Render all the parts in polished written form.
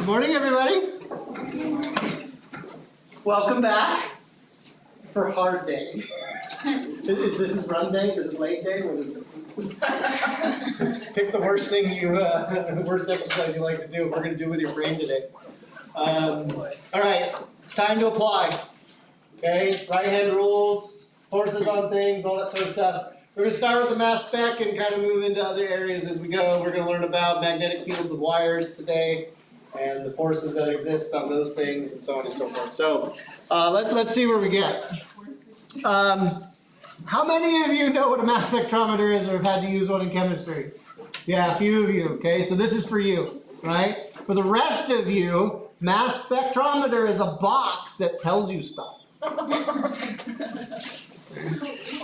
Good morning, everybody. Welcome back for hard day. Is this run day? This is late day? What is this? Pick the worst thing the worst exercise you like to do. We're going to do with your brain today. All right, it's time to apply. Okay, right hand rules, forces on things, all that sort of stuff. We're going to start with the mass spec and kind of move into other areas as we go. We're going to learn about magnetic fields of wires today and the forces that exist on those things and so on and so forth. So let's see where we get. How many of you know what a mass spectrometer is or have had to use one in chemistry? Yeah, a few of you. Okay, so this is for you, right? For the rest of you, mass spectrometer is a box that tells you stuff.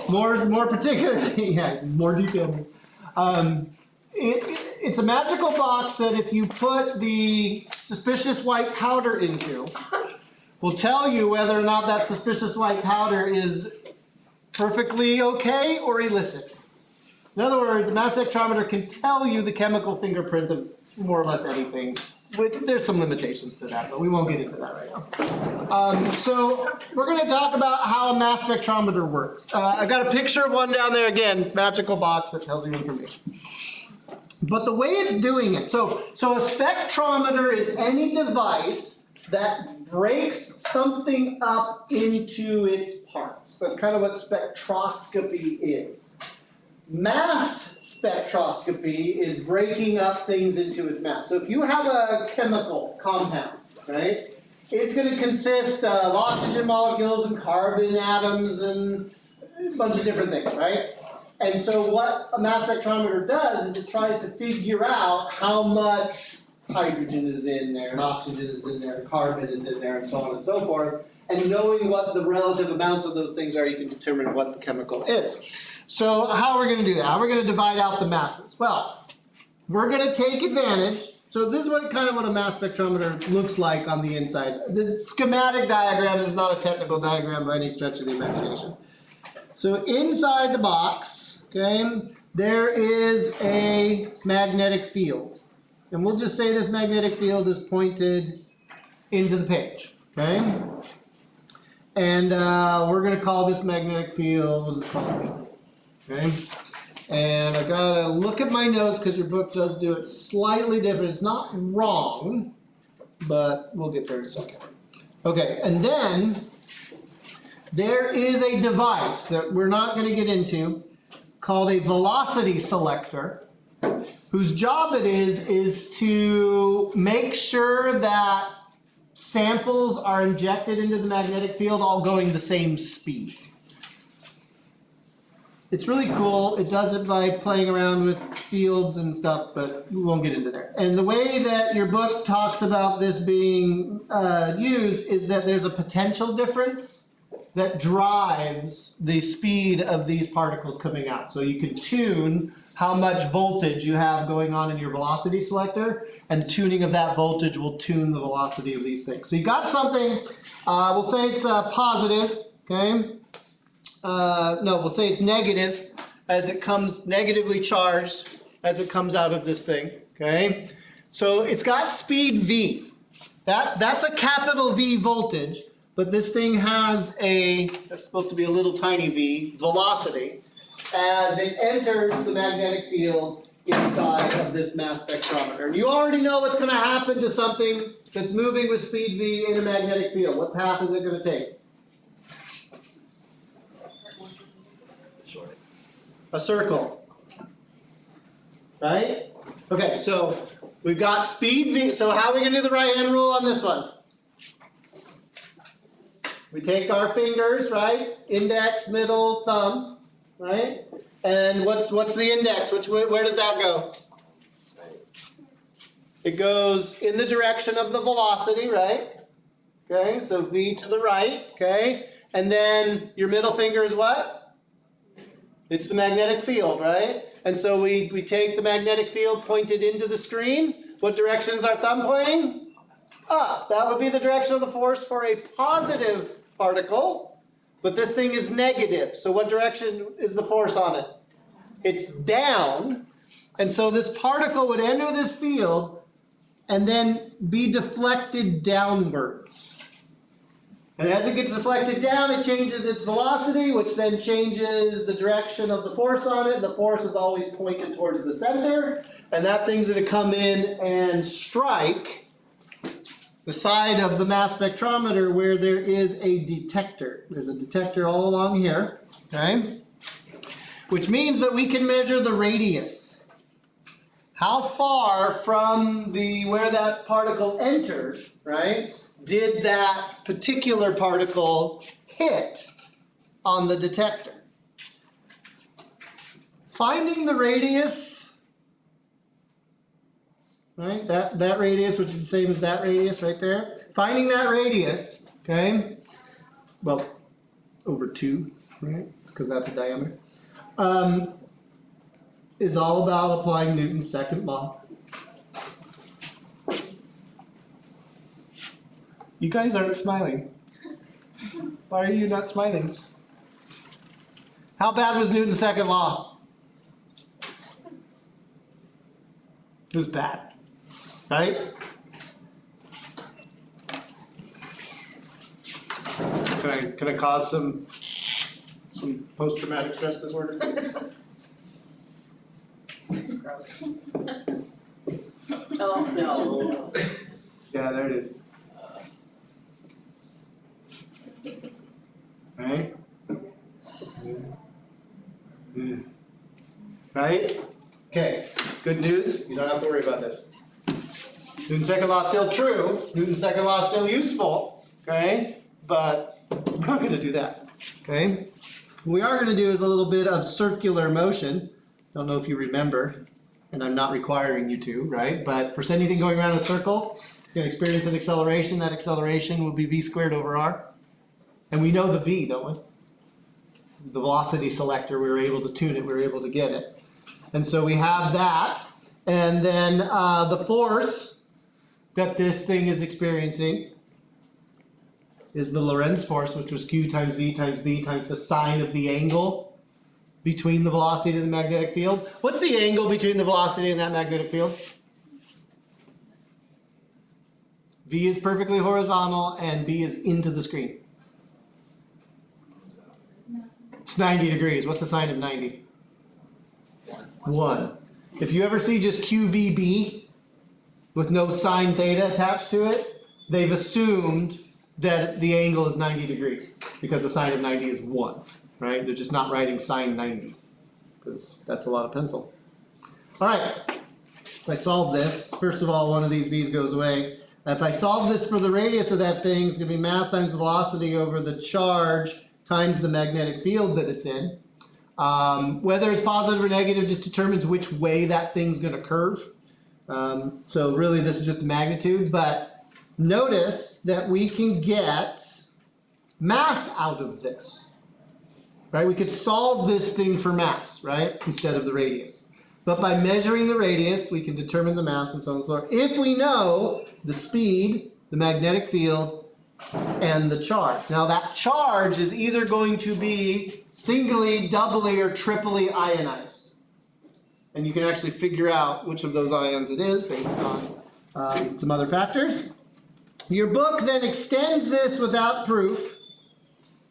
More particularly, yeah, more detailed. It's a magical box that if you put the suspicious white powder into, will tell you whether or not that suspicious white powder is perfectly okay or illicit. In other words, a mass spectrometer can tell you the chemical fingerprint of more or less anything. There's some limitations to that, but we won't get into that right now. So we're going to talk about how a mass spectrometer works. I've got a picture of one down there again, magical box that tells you information. But the way it's doing it, so a spectrometer is any device that breaks something up into its parts. That's kind of what spectroscopy is. Mass spectroscopy is breaking up things into its mass. So if you have a chemical compound, right, it's going to consist of oxygen molecules and carbon atoms and a bunch of different things, right? And so what a mass spectrometer does is it tries to figure out how much hydrogen is in there, and oxygen is in there, and carbon is in there, and so on and so forth. And knowing what the relative amounts of those things are, you can determine what the chemical is. So how are we going to do that? How are we going to divide out the masses? Well, we're going to take advantage. So this is what a mass spectrometer looks like on the inside. This schematic diagram is not a technical diagram by any stretch of the imagination. So inside the box, okay, there is a magnetic field. And we'll just say this magnetic field is pointed into the page, okay? And we're going to call this magnetic field, we'll just call it B. Okay, and I gotta look at my notes because your book does do it slightly different. It's not wrong, but we'll get there in a second. Okay, and then there is a device that we're not going to get into called a velocity selector, whose job it is to make sure that samples are injected into the magnetic field all going the same speed. It's really cool. It does it by playing around with fields and stuff, but we won't get into there. And the way that your book talks about this being used is that there's a potential difference that drives the speed of these particles coming out. So you can tune how much voltage you have going on in your velocity selector, and tuning of that voltage will tune the velocity of these things. So you got something, we'll say it's positive, okay? No, we'll say it's negative as it comes negatively charged as it comes out of this thing, okay? So it's got speed V. That's a capital V voltage, but this thing has that's supposed to be a little tiny v, velocity, as it enters the magnetic field inside of this mass spectrometer. And you already know what's going to happen to something that's moving with speed V in a magnetic field. What path is it going to take? A circle, right? Okay, so we've got speed V. So how are we going to do the right-hand rule on this one? We take our fingers, right? Index, middle, thumb, right? And what's the index? Where does that go? It goes in the direction of the velocity, right? Okay, so V to the right, okay? And then your middle finger is what? It's the magnetic field, right? And so we take the magnetic field pointed into the screen. What direction is our thumb pointing? Up. That would be the direction of the force for a positive particle, but this thing is negative. So what direction is the force on it? It's down. And so this particle would enter this field and then be deflected downwards. And as it gets deflected down, it changes its velocity, which then changes the direction of the force on it. The force is always pointed towards the center, and that thing's going to come in and strike the side of the mass spectrometer where there is a detector. There's a detector all along here, okay? Which means that we can measure the radius. How far from where that particle entered, right, did that particular particle hit on the detector? Finding the radius, right, that radius, which is the same as that radius right there. Finding that radius, okay, well, over 2, right, because that's a diameter, is all about applying Newton's second law. You guys aren't smiling. Why are you not smiling? How bad was Newton's second law? It was bad, right? Can I cause some post-traumatic stress disorder? Gross. Oh, no. Yeah, there it is. Right? Right? Okay, good news, you don't have to worry about this. Newton's second law is still true, Newton's second law is still useful, okay? But we're not going to do that, okay? What we are going to do is a little bit of circular motion. Don't know if you remember, and I'm not requiring you to, right? But for anything going around in a circle, you're going to experience an acceleration. That acceleration will be v squared over r. And we know the v, don't we? The velocity selector, we were able to tune it, we were able to get it. And so we have that. And then the force that this thing is experiencing is the Lorentz force, which was Q times V times B times the sine of the angle between the velocity and the magnetic field. What's the angle between the velocity and that magnetic field? V is perfectly horizontal and B is into the screen. It's 90 degrees. What's the sine of 90? 1. If you ever see just QVB with no sine theta attached to it, they've assumed that the angle is 90 degrees because the sine of 90 is 1, right? They're just not writing sine 90 because that's a lot of pencil. All right, if I solve this, first of all, one of these v's goes away. If I solve this for the radius of that thing, it's going to be mass times the velocity over the charge times the magnetic field that it's in. Whether it's positive or negative just determines which way that thing's going to curve. So really this is just magnitude, but notice that we can get mass out of this, right? We could solve this thing for mass, right, instead of the radius. But by measuring the radius, we can determine the mass and so on and so forth. If we know the speed, the magnetic field, and the charge. Now that charge is either going to be singly, doubly, or triply ionized. And you can actually figure out which of those ions it is based on some other factors. Your book then extends this without proof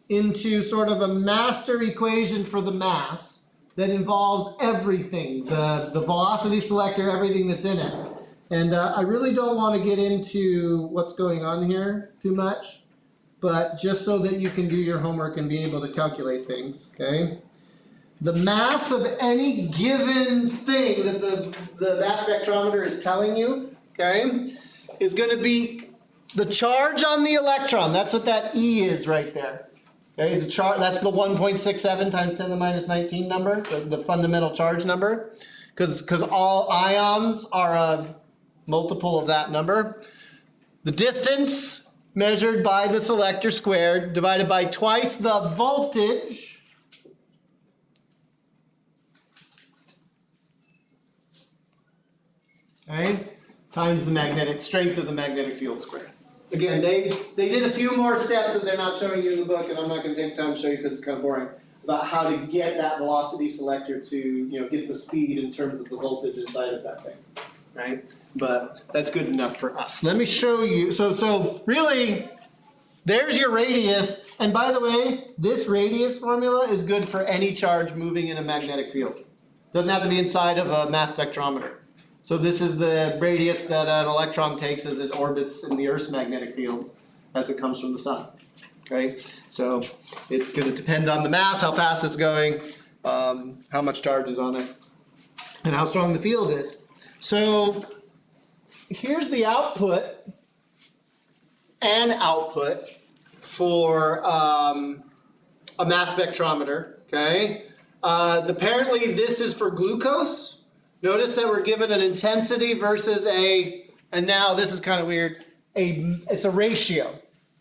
into sort of a master equation for the mass that involves everything, the velocity selector, everything that's in it. And I really don't want to get into what's going on here too much, but just so that you can do your homework and be able to calculate things, okay? The mass of any given thing that the mass spectrometer is telling you, okay, is going to be the charge on the electron. That's what that E is right there. Okay, the that's the 1.67 times 10 to the minus 19 number, the fundamental charge number, because all ions are a multiple of that number. The distance measured by the selector squared divided by twice the voltage times the magnetic strength of the magnetic field squared. Again, they did a few more steps that they're not showing you in the book, and I'm not going to take time to show you because it's kind of boring, about how to get that velocity selector to get the speed in terms of the voltage inside of that thing. right? But that's good enough for us. Let me show you. So really, there's your radius. And by the way, this radius formula is good for any charge moving in a magnetic field. Doesn't have to be inside of a mass spectrometer. So this is the radius that an electron takes as it orbits in the Earth's magnetic field as it comes from the sun. Okay, so it's going to depend on the mass, how fast it's going, how much charge is on it, and how strong the field is. So here's the output and output for a mass spectrometer. Okay, apparently this is for glucose. Notice that we're given an intensity versus and now this is kind of weird, it's a ratio.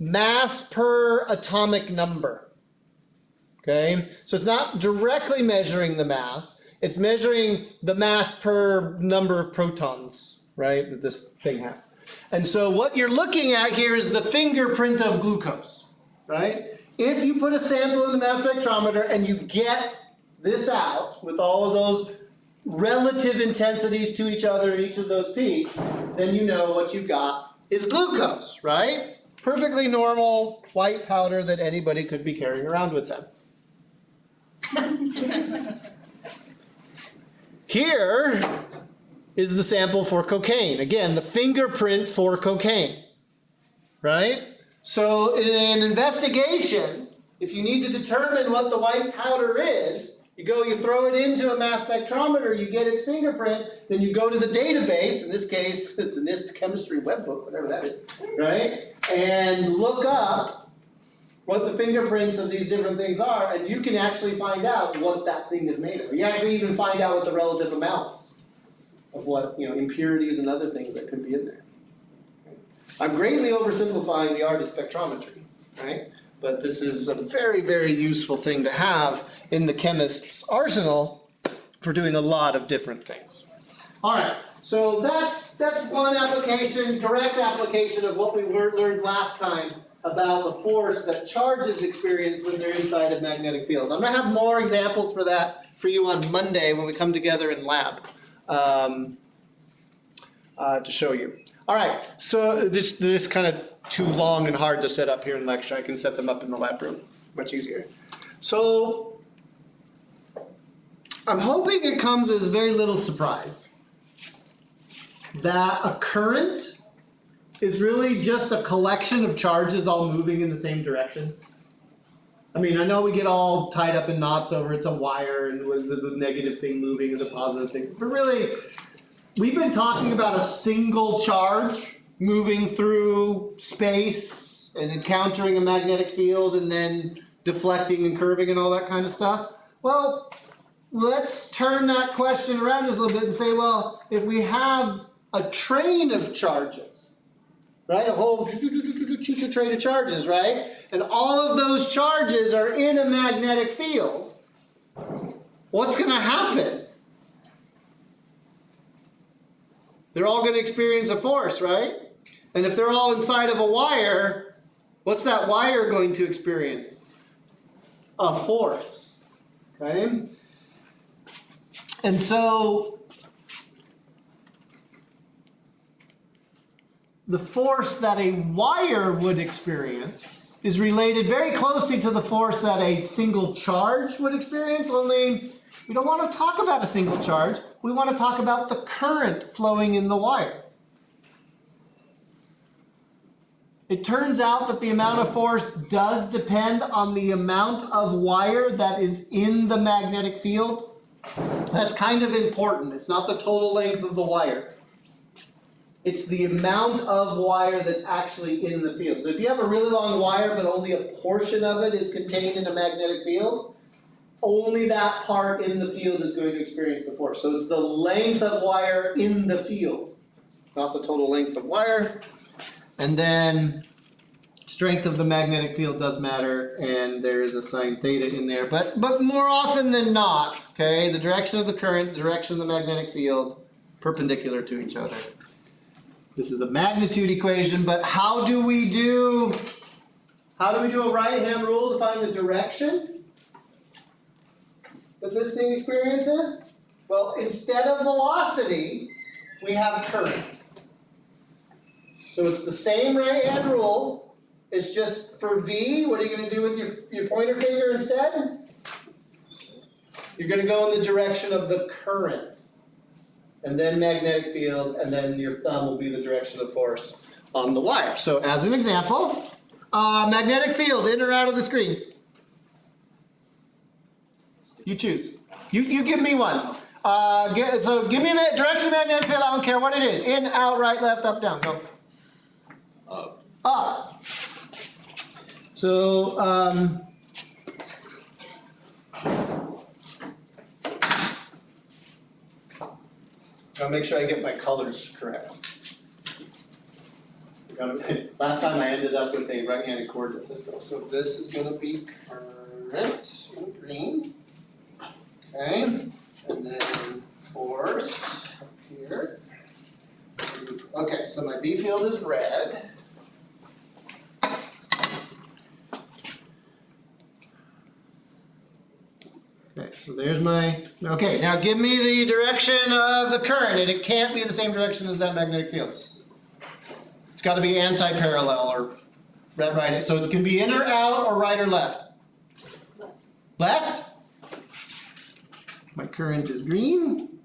Mass per atomic number. Okay, so it's not directly measuring the mass, it's measuring the mass per number of protons, right, that this thing has. And so what you're looking at here is the fingerprint of glucose, right? If you put a sample in the mass spectrometer and you get this out with all of those relative intensities to each other in each of those peaks, then you know what you got is glucose, right? Perfectly normal white powder that anybody could be carrying around with them. Here is the sample for cocaine. Again, the fingerprint for cocaine, right? So in an investigation, if you need to determine what the white powder is, you throw it into a mass spectrometer, you get its fingerprint, then you go to the database, in this case, the NIST chemistry webbook, whatever that is, right? And look up what the fingerprints of these different things are, and you can actually find out what that thing is made of. You actually even find out what the relative amounts of what, impurities and other things that could be in there. I'm greatly oversimplifying the art of spectrometry, right? But this is a very, very useful thing to have in the chemist's arsenal for doing a lot of different things. All right, so that's one application, direct application of what we learned last time about the force that charges experience when they're inside of magnetic fields. I'm going to have more examples for that for you on Monday when we come together in lab to show you. All right, so this is kind of too long and hard to set up here in lecture. I can set them up in the lab room, much easier. So I'm hoping it comes as very little surprise that a current is really just a collection of charges all moving in the same direction. I mean, I know we get all tied up in knots over it's a wire and what is it, the negative thing moving and the positive thing, but really, we've been talking about a single charge moving through space and encountering a magnetic field and then deflecting and curving and all that kind of stuff. Well, let's turn that question around just a little bit and say, well, if we have a train of charges, right? A whole train of charges, right? And all of those charges are in a magnetic field, what's going to happen? They're all going to experience a force, right? And if they're all inside of a wire, what's that wire going to experience? A force, okay? And so the force that a wire would experience is related very closely to the force that a single charge would experience, only we don't want to talk about a single charge. We want to talk about the current flowing in the wire. It turns out that the amount of force does depend on the amount of wire that is in the magnetic field. That's kind of important. It's not the total length of the wire. It's the amount of wire that's actually in the field. So if you have a really long wire, but only a portion of it is contained in a magnetic field, only that part in the field is going to experience the force. So it's the length of wire in the field, not the total length of wire. And then strength of the magnetic field does matter, and there is a sine theta in there. But more often than not, okay, the direction of the current, direction of the magnetic field, perpendicular to each other. This is a magnitude equation, but how do we do a right-hand rule to find the direction that this thing experiences? Well, instead of velocity, we have current. So it's the same right-hand rule. It's just for V, what are you going to do with your pointer finger instead? You're going to go in the direction of the current. And then magnetic field, and then your thumb will be the direction of force on the wire. So as an example, magnetic field, in or out of the screen? You choose. You give me one. So give me the direction of magnetic field, I don't care what it is. In, out, right, left, up, down, go. Up. Up. So, I'll make sure I get my colors correct. Last time I ended up with a right-handed coordinate system. So this is going to be current in green. Okay, and then force up here. Okay, so my B field is red. Okay, so there's my, okay, now give me the direction of the current, and it can't be the same direction as that magnetic field. It's got to be anti-parallel or right, so it can be in or out or right or left. Left? My current is green.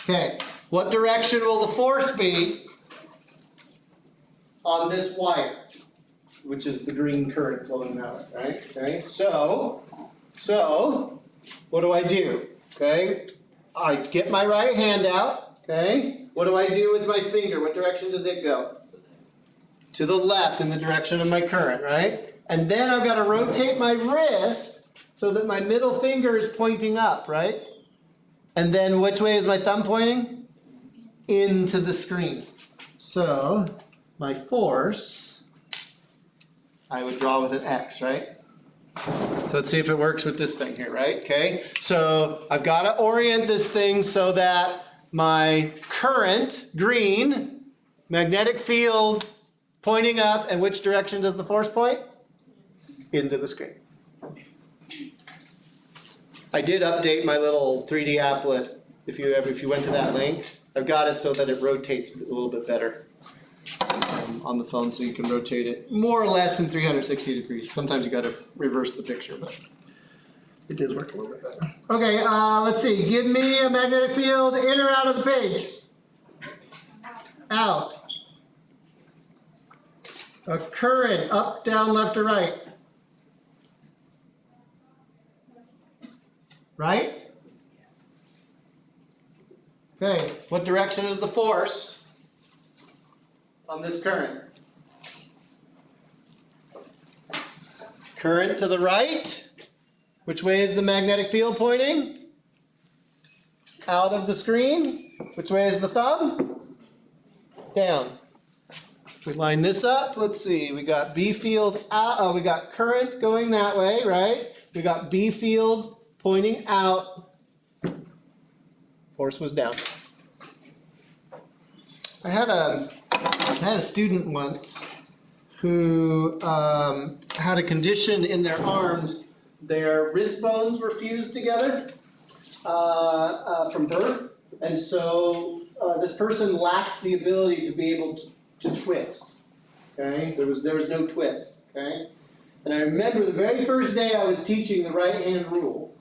Okay, what direction will the force be on this wire, which is the green current flowing that way, right? Okay, so what do I do? Okay, I get my right hand out, okay? What do I do with my finger? What direction does it go? To the left in the direction of my current, right? And then I've got to rotate my wrist so that my middle finger is pointing up, right? And then which way is my thumb pointing? Into the screen. So my force, I would draw with an X, right? So let's see if it works with this thing here, right? Okay, so I've got to orient this thing so that my current, green, magnetic field pointing up, and which direction does the force point? Into the screen. I did update my little 3D applet. If you went to that link, I've got it so that it rotates a little bit better on the phone, so you can rotate it more or less in 360 degrees. Sometimes you got to reverse the picture, but it does work a little bit better. Okay, let's see. Give me a magnetic field in or out of the page. Out. A current up, down, left, or right. Right? Okay, what direction is the force on this current? Current to the right. Which way is the magnetic field pointing? Out of the screen. Which way is the thumb? Down. If we line this up, let's see, we got B field out, we got current going that way, right? We got B field pointing out. Force was down. I had a student once who had a condition in their arms. Their wrist bones were fused together from birth, and so this person lacked the ability to be able to twist. Okay, there was no twist. Okay, and I remember the very first day I was teaching the right hand rule.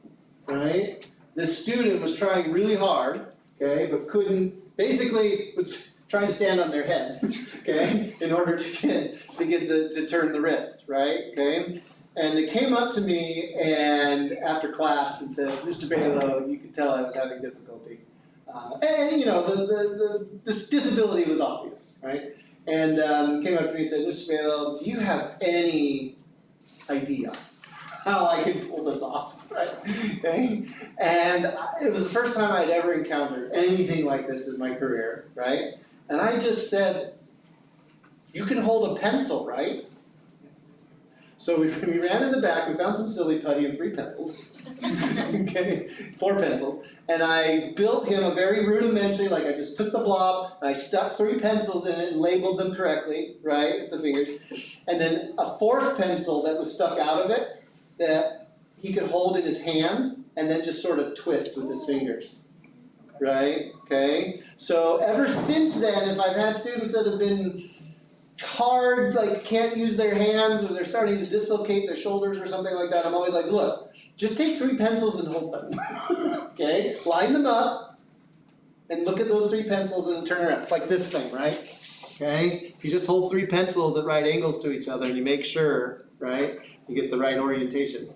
Right, this student was trying really hard. Okay, but couldn't. Basically, was trying to stand on their head. Okay, in order to turn the wrist. Right. Okay. And they came up to me and after class and said, "Mr. Balogh, you could tell I was having difficulty." And you know, this disability was obvious, right? And came up to me and said, "Mr. Balogh, do you have any idea how I can pull this off?" Right? Okay? And it was the first time I'd ever encountered anything like this in my career, right? And I just said, "You can hold a pencil, right?" So we ran in the back, we found some silly putty and 3 pencils, okay, 4 pencils, and I built him a very rudimentary, like I just took the blob, and I stuck 3 pencils in it and labeled them correctly, right, with the fingers, and then a 4th pencil that was stuck out of it that he could hold in his hand, and then just sort of twist with his fingers. right? Okay. So ever since then, if I've had students that have been hard, like can't use their hands, or they're starting to dislocate their shoulders or something like that, I'm always like, look, just take 3 pencils and hold them. Okay? Line them up and look at those 3 pencils and turn around. It's like this thing, right? Okay? If you just hold 3 pencils at right angles to each other and you make sure, right, you get the right orientation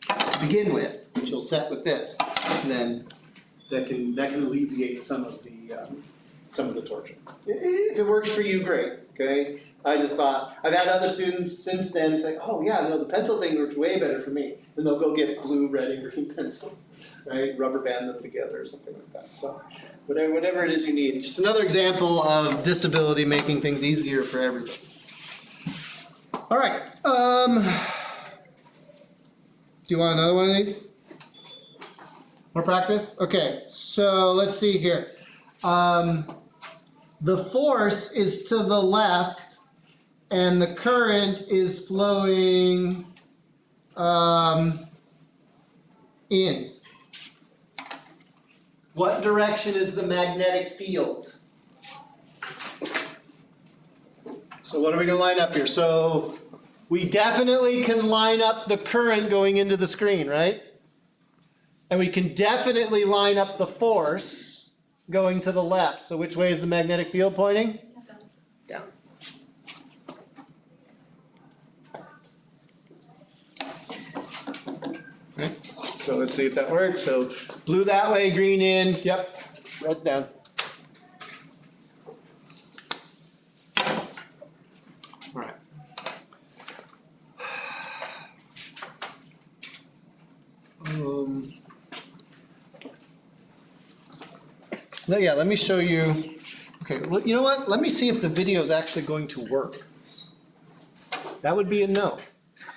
to begin with, which you'll set with this, and then that can alleviate some of the torture. If it works for you, great. Okay. I just thought I've had other students since then say, "Oh yeah, no, the pencil thing works way better for me." And they'll go get blue, red, and green pencils, right? Rubber band them together or something like that. So whatever it is you need. Just another example of disability making things easier for everybody. All right. Do you want another one of these? More practice? Okay. So let's see here. The force is to the left, and the current is flowing in. What direction is the magnetic field? So what are we going to line up here? So we definitely can line up the current going into the screen, right? And we can definitely line up the force going to the left. So which way is the magnetic field pointing? Down. Right. So let's see if that works. So blue that way, green in. Yep. Red's down. All right. Yeah, let me show you. Okay, well, you know what? Let me see if the video is actually going to work. That would be a no.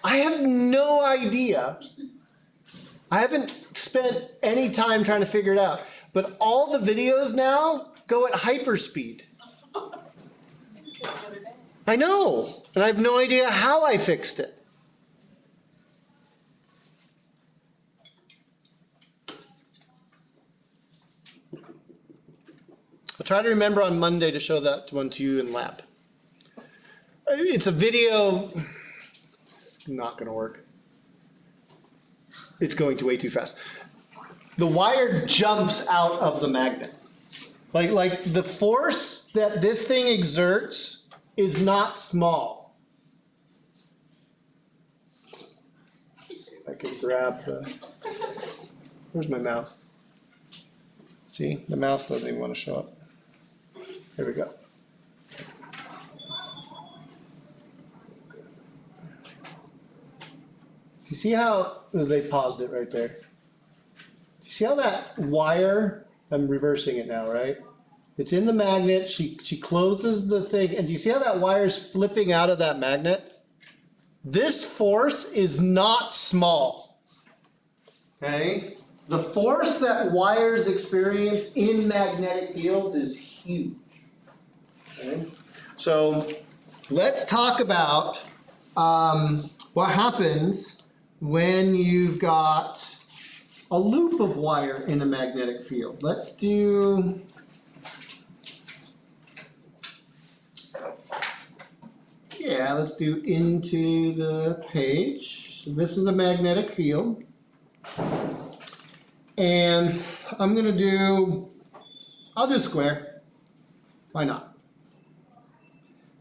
I have no idea. I haven't spent any time trying to figure it out. But all the videos now go at hyperspeed. I know, and I have no idea how I fixed it. I'll try to remember on Monday to show that one to you in lab. It's a video. It's not going to work. It's going way too fast. The wire jumps out of the magnet. Like the force that this thing exerts is not small. Let's see if I can grab the. Where's my mouse? See, the mouse doesn't even want to show up. Here we go. You see how they paused it right there? You see how that wire, I'm reversing it now, right? It's in the magnet, she closes the thing, and do you see how that wire is flipping out of that magnet? This force is not small, okay? The force that wires experience in magnetic fields is huge. Okay. So let's talk about what happens when you've got a loop of wire in a magnetic field. Let's do into the page. So this is a magnetic field. And I'll do square. Why not?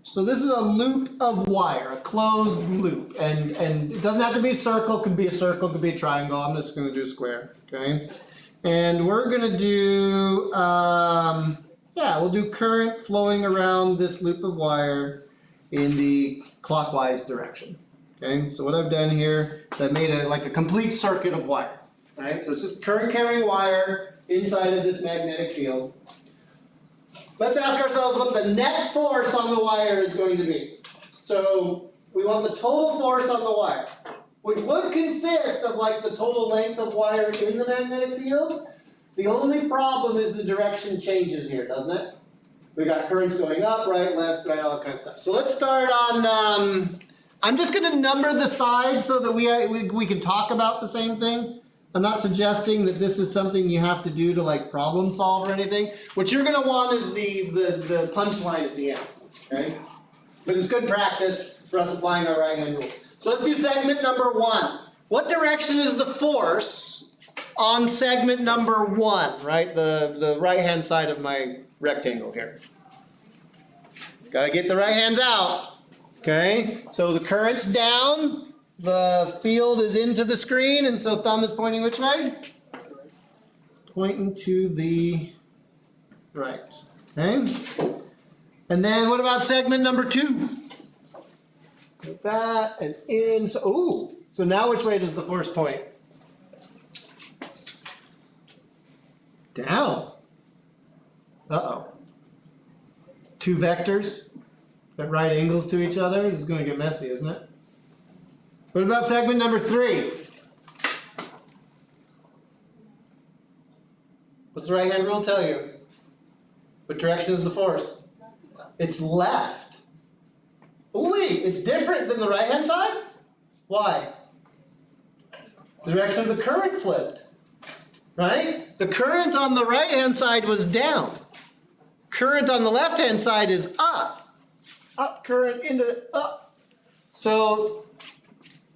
So this is a loop of wire, a closed loop, and it doesn't have to be a circle, could be a circle, could be a triangle. I'm just going to do square, okay? And we're going to do, we'll do current flowing around this loop of wire in the clockwise direction, okay? So what I've done here is I've made a complete circuit of wire, right? So it's just current carrying wire inside of this magnetic field. Let's ask ourselves what the net force on the wire is going to be. So we want the total force on the wire, which would consist of like the total length of wire in the magnetic field. The only problem is the direction changes here, doesn't it? We got currents going up, right, left, right, all that kind of stuff. So let's start on, I'm just going to number the sides so that we can talk about the same thing. I'm not suggesting that this is something you have to do to like problem solve or anything. What you're gonna want is the punchline at the end, okay? But it's good practice for us applying our right hand rule. So let's do segment number 1. What direction is the force on segment number 1, right? The right hand side of my rectangle here. Gotta get the right hands out. Okay, so the current's down, the field is into the screen, and so thumb is pointing which way? Pointing to the right. Okay? And then what about segment number 2? Like that and in. So, ooh, so now which way does the force point? Down. Uh-oh. 2 vectors at right angles to each other. This is going to get messy, isn't it? What about segment number 3? What's the right hand rule tell you? What direction is the force? It's left. Oh wait, it's different than the right hand side? Why? The direction of the current flipped. Right? The current on the right hand side was down. Current on the left hand side is up. Up current into up. So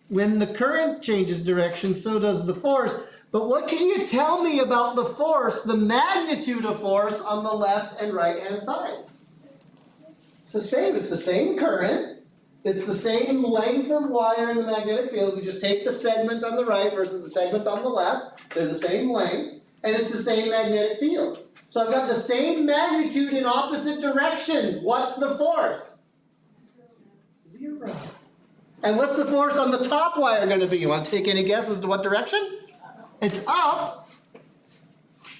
when the current changes direction, so does the force. But what can you tell me about the force, the magnitude of force on the left and right hand side? It's the same. It's the same current. It's the same length of wire in the magnetic field. We just take the segment on the right versus the segment on the left. They're the same length. And it's the same magnetic field. So I've got the same magnitude in opposite directions. What's the force? 0. And what's the force on the top wire going to be? You want to take any guess as to what direction? It's up.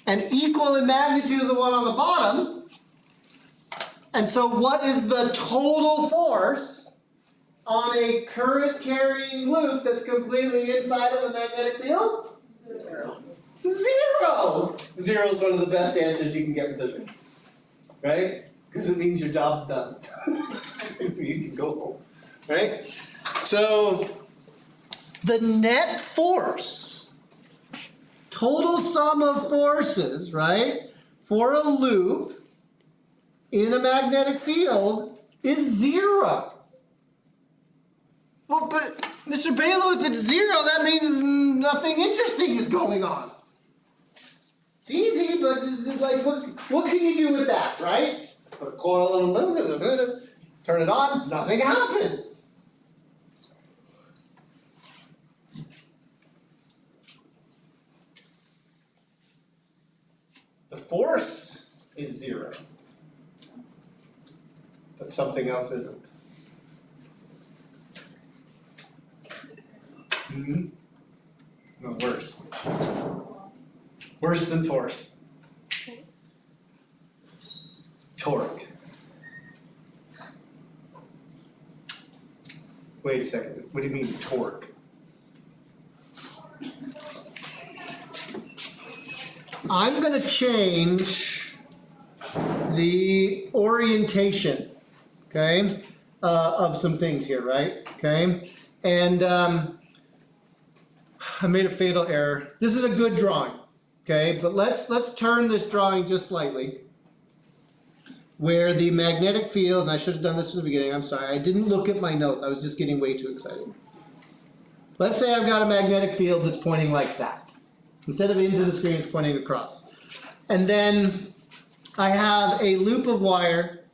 And equal in magnitude to the one on the bottom. And so what is the total force on a current carrying loop that's completely inside of a magnetic field? 0. 0! 0 is one of the best answers you can get with physics. Right? Because it means your job's done. You can go home. Right? So, the net force, total sum of forces, right, for a loop in a magnetic field is 0. Well, but Mr. Balogh, if it's 0, that means nothing interesting is going on. It's easy, but it's like, what can you do with that, right? Put a coil in, turn it on, nothing happens. The force is 0, but something else isn't. No, worse. Worse than force. Torque. Wait a second. What do you mean torque? I'm going to change the orientation, okay, of some things here, right? Okay, and I made a fatal error. This is a good drawing, okay, but let's turn this drawing just slightly, where the magnetic field, and I should have done this in the beginning, I'm sorry, I didn't look at my notes, I was just getting way too excited. Let's say I've got a magnetic field that's pointing like that. Instead of into the screen, it's pointing across. And then I have a loop of wire,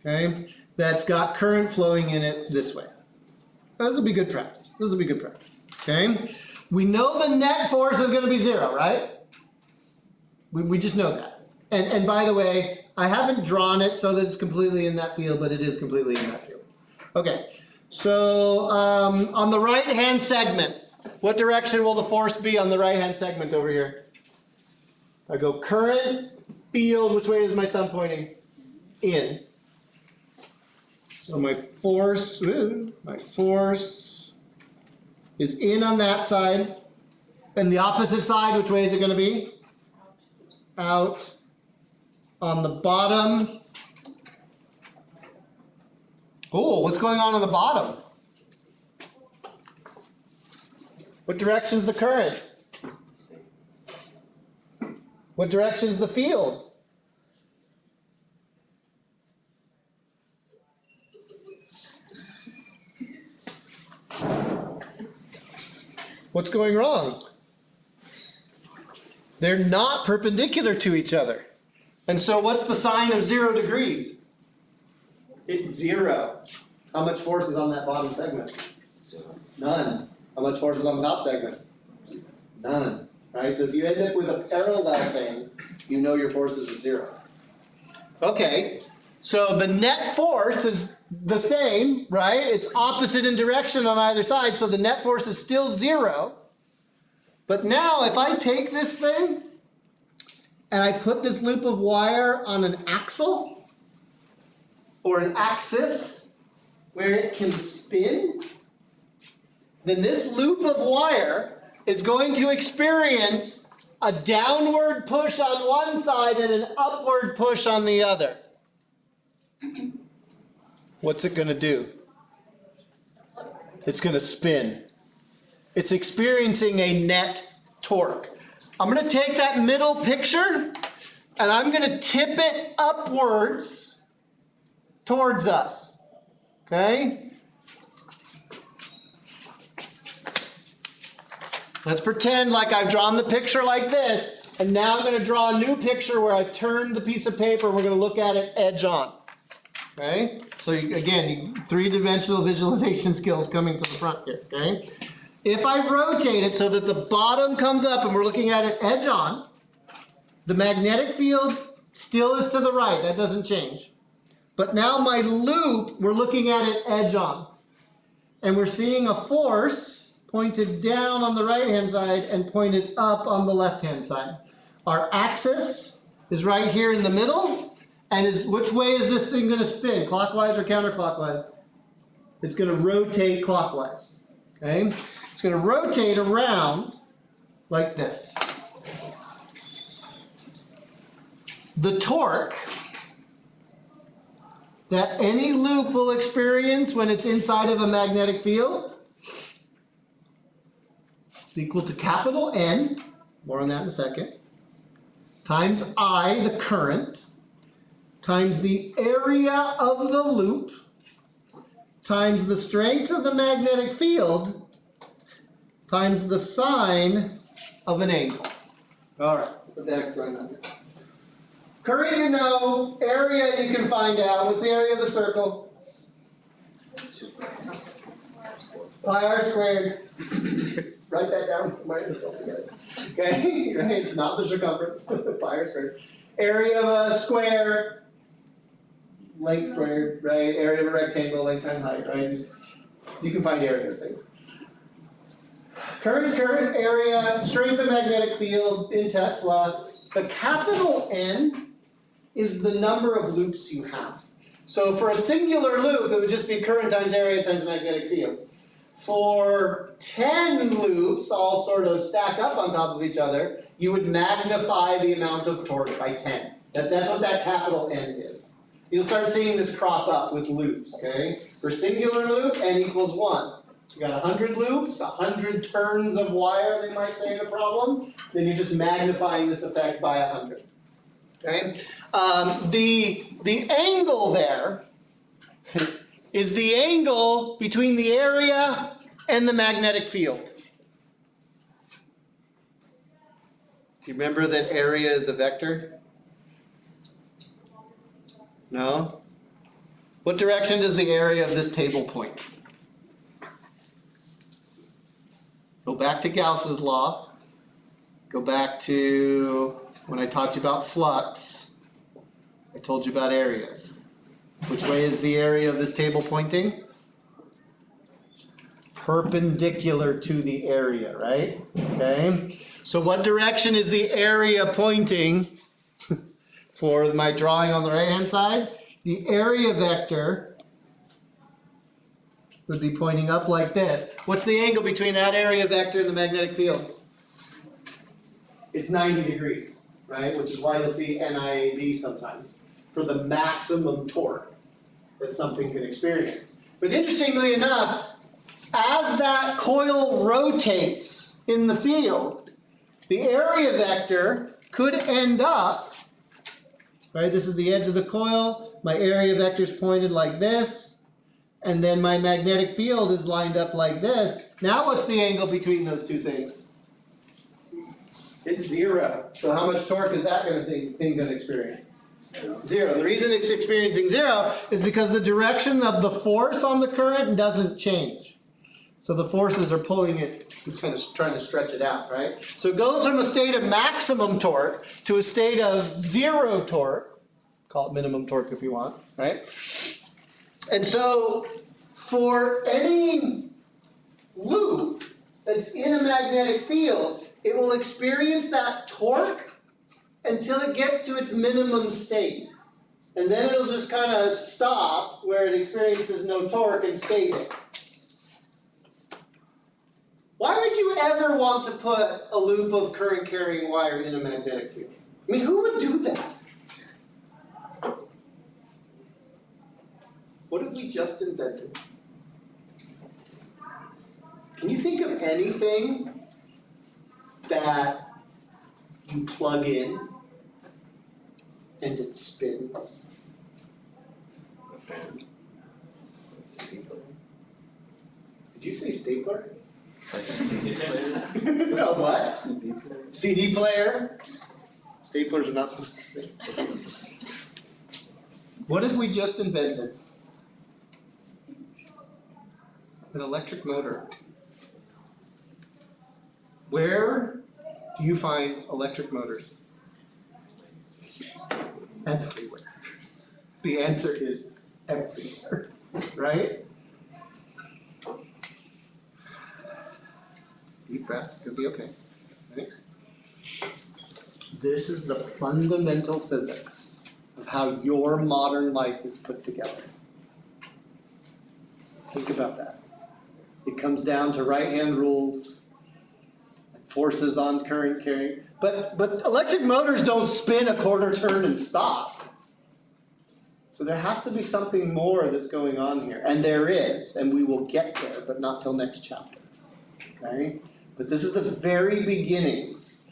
okay, that's got current flowing in it this way. This will be good practice. This will be good practice, okay? We know the net force is going to be 0, right? We just know that. And by the way, I haven't drawn it so that it's completely in that field, but it is completely in that field. Okay, so on the right-hand segment, what direction will the force be on the right-hand segment over here? I go current, field, which way is my thumb pointing? In. So my force is in on that side. And the opposite side, which way is it going to be? Out. On the bottom. Oh, what's going on the bottom? What direction's the current? What direction is the field? What's going wrong? They're not perpendicular to each other. And so what's the sign of 0 degrees? It's 0. How much force is on that bottom segment? None. How much force is on the top segment? None. Right? So if you end up with a parallel thing, you know your forces are 0. Okay. So the net force is the same, right? It's opposite in direction on either side, so the net force is still 0. But now if I take this thing and I put this loop of wire on an axle or an axis where it can spin, then this loop of wire is going to experience a downward push on one side and an upward push on the other. What's it going to do? It's going to spin. It's experiencing a net torque. I'm going to take that middle picture and I'm going to tip it upwards towards us. Okay? Let's pretend like I've drawn the picture like this, and now I'm going to draw a new picture where I've turned the piece of paper and we're going to look at it edge on. Okay? So again, three-dimensional visualization skills coming to the front here. Okay? If I rotate it so that the bottom comes up and we're looking at it edge on, the magnetic field still is to the right. That doesn't change. But now my loop, we're looking at it edge on. And we're seeing a force pointed down on the right-hand side and pointed up on the left-hand side. Our axis is right here in the middle. And which way is this thing going to spin? Clockwise or counterclockwise? It's going to rotate clockwise. Okay? It's going to rotate around like this. The torque that any loop will experience when it's inside of a magnetic field is equal to capital N, more on that in a second, times I, the current, times the area of the loop, times the strength of the magnetic field, times the sine of an angle. All right, put the X going on here. Current you know, area you can find out. What's the area of the circle? Pi r squared. Write that down. Okay, right? It's not the circumference. Pi r squared. Area of a square, length squared, right? Area of a rectangle, length times height, right? You can find area of things. Current is current, area, strength of magnetic field in Tesla. The capital N is the number of loops you have. So for a singular loop, it would just be current times area times magnetic field. For 10 loops, all sort of stacked up on top of each other, you would magnify the amount of torque by 10. That's what that capital N is. You'll start seeing this crop up with loops, okay? For singular loop, N equals 1. You got 100 loops, 100 turns of wire, they might say in a problem. Then you're just magnifying this effect by 100. Okay? The angle there is the angle between the area and the magnetic field. Do you remember that area is a vector? No? What direction does the area of this table point? Go back to Gauss's law. Go back to when I taught you about flux. I told you about areas. Which way is the area of this table pointing? Perpendicular to the area, right? Okay. So what direction is the area pointing for my drawing on the right-hand side? The area vector would be pointing up like this. What's the angle between that area vector and the magnetic field? It's 90 degrees, right? Which is why you'll see NIAB sometimes, for the maximum torque that something can experience. But interestingly enough, as that coil rotates in the field, the area vector could end up, right, this is the edge of the coil, my area vector is pointed like this, and then my magnetic field is lined up like this. Now what's the angle between those two things? It's 0. So how much torque is that thing going to experience? 0. The reason it's experiencing 0 is because the direction of the force on the current doesn't change. So the forces are pulling it, kind of trying to stretch it out, right? So it goes from a state of maximum torque to a state of 0 torque. Call it minimum torque if you want, right? And so for any loop that's in a magnetic field, it will experience that torque until it gets to its minimum state. And then it'll just kind of stop where it experiences no torque and stay there. Why would you ever want to put a loop of current carrying wire in a magnetic field? I mean, who would do that? What have we just invented? Can you think of anything that you plug in and it spins? A fan. Did you say stapler? CD player. No, what? CD player. CD player? Staplers are not supposed to spin. What if we just invented an electric motor? Where do you find electric motors? Everywhere. The answer is everywhere, right? Deep breath, it's gonna be okay. Right? This is the fundamental physics of how your modern life is put together. Think about that. It comes down to right-hand rules, forces on current carrying. But electric motors don't spin a quarter turn and stop. So there has to be something more that's going on here. And there is, and we will get there, but not till next chapter. Okay? But this is the very beginnings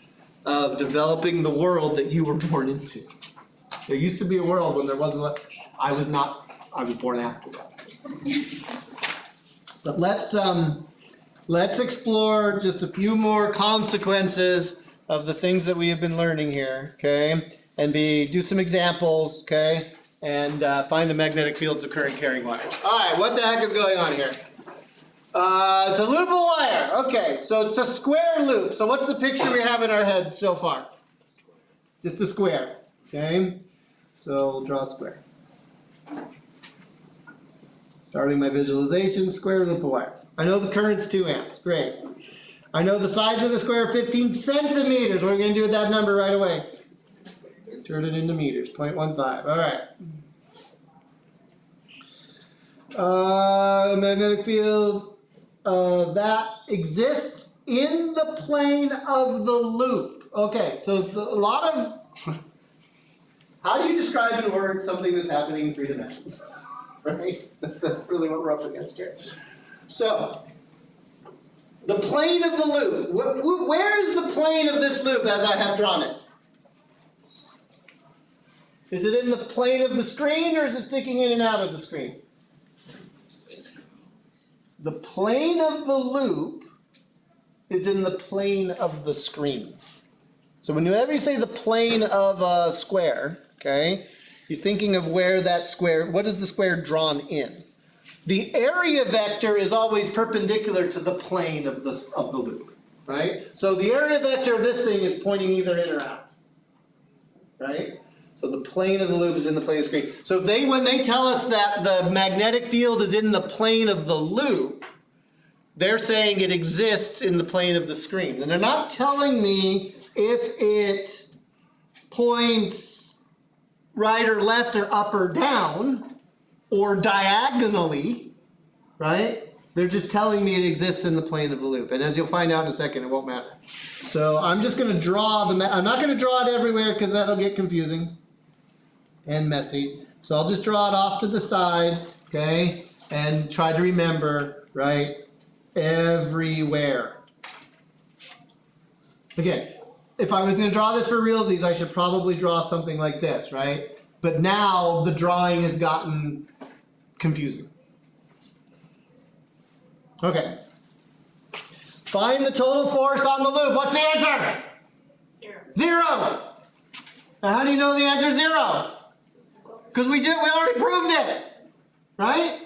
of developing the world that you were born into. There used to be a world when there wasn't, I was born after that. But let's explore just a few more consequences of the things that we have been learning here, okay? And do some examples, okay? And find the magnetic fields of current carrying wires. All right, what the heck is going on here? It's a loop of wire. Okay, so it's a square loop. So what's the picture we have in our head so far? Just a square, okay? So we'll draw a square. Starting my visualization, square loop of wire. I know the current's 2 amps, great. I know the sides of the square are 15 centimeters. What are we going to do with that number right away? Turn it into meters, 0.15, all right. Magnetic field that exists in the plane of the loop. Okay, so a lot of, how do you describe in words something that's happening in 3 dimensions? Right? That's really what we're up against here. So, the plane of the loop. Where is the plane of this loop as I have drawn it? Is it in the plane of the screen or is it sticking in and out of the screen? The plane of the loop is in the plane of the screen. So whenever you say the plane of a square, okay, you're thinking of where that square, what is the square drawn in? The area vector is always perpendicular to the plane of the loop, right? So the area vector of this thing is pointing either in or out, right? So the plane of the loop is in the plane of the screen. So when they tell us that the magnetic field is in the plane of the loop, they're saying it exists in the plane of the screen. And they're not telling me if it points right or left or up or down or diagonally, right? They're just telling me it exists in the plane of the loop. And as you'll find out in a second, it won't matter. So I'm just going to draw I'm not going to draw it everywhere because that'll get confusing and messy. So I'll just draw it off to the side, okay? And try to remember, right? Everywhere. Again, if I was gonna draw this for realsies, I should probably draw something like this, right? But now the drawing has gotten confusing. Okay. Find the total force on the loop. What's the answer? 0. 0. Now how do you know the answer is 0? Because we already proved it, right?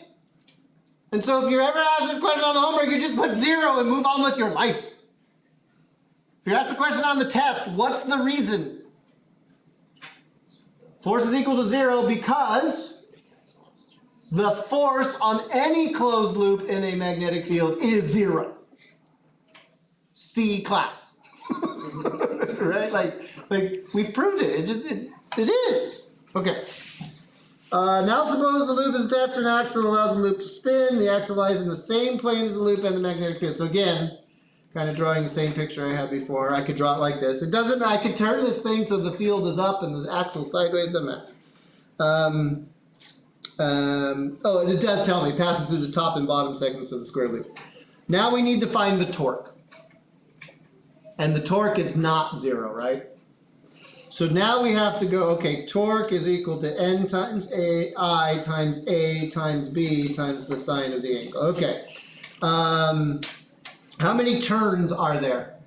And so if you're ever asked this question on the homework, you just put 0 and move on with your life. If you're asked a question on the test, what's the reason? Force is equal to 0 because the force on any closed loop in a magnetic field is 0. C class. Right? Like we've proved it. It is. Okay. Now suppose the loop is attached to an axle that allows the loop to spin. The axle lies in the same plane as the loop and the magnetic field. So again, kind of drawing the same picture I had before. I could draw it like this. It doesn't matter. I could turn this thing so the field is up and the axle sideways. Doesn't matter. Oh, and it does tell me it passes through the top and bottom segments of the square loop. Now we need to find the torque. And the torque is not 0, right? So now we have to go, okay, torque is equal to N times I times A times B times the sine of the angle. Okay. How many turns are there?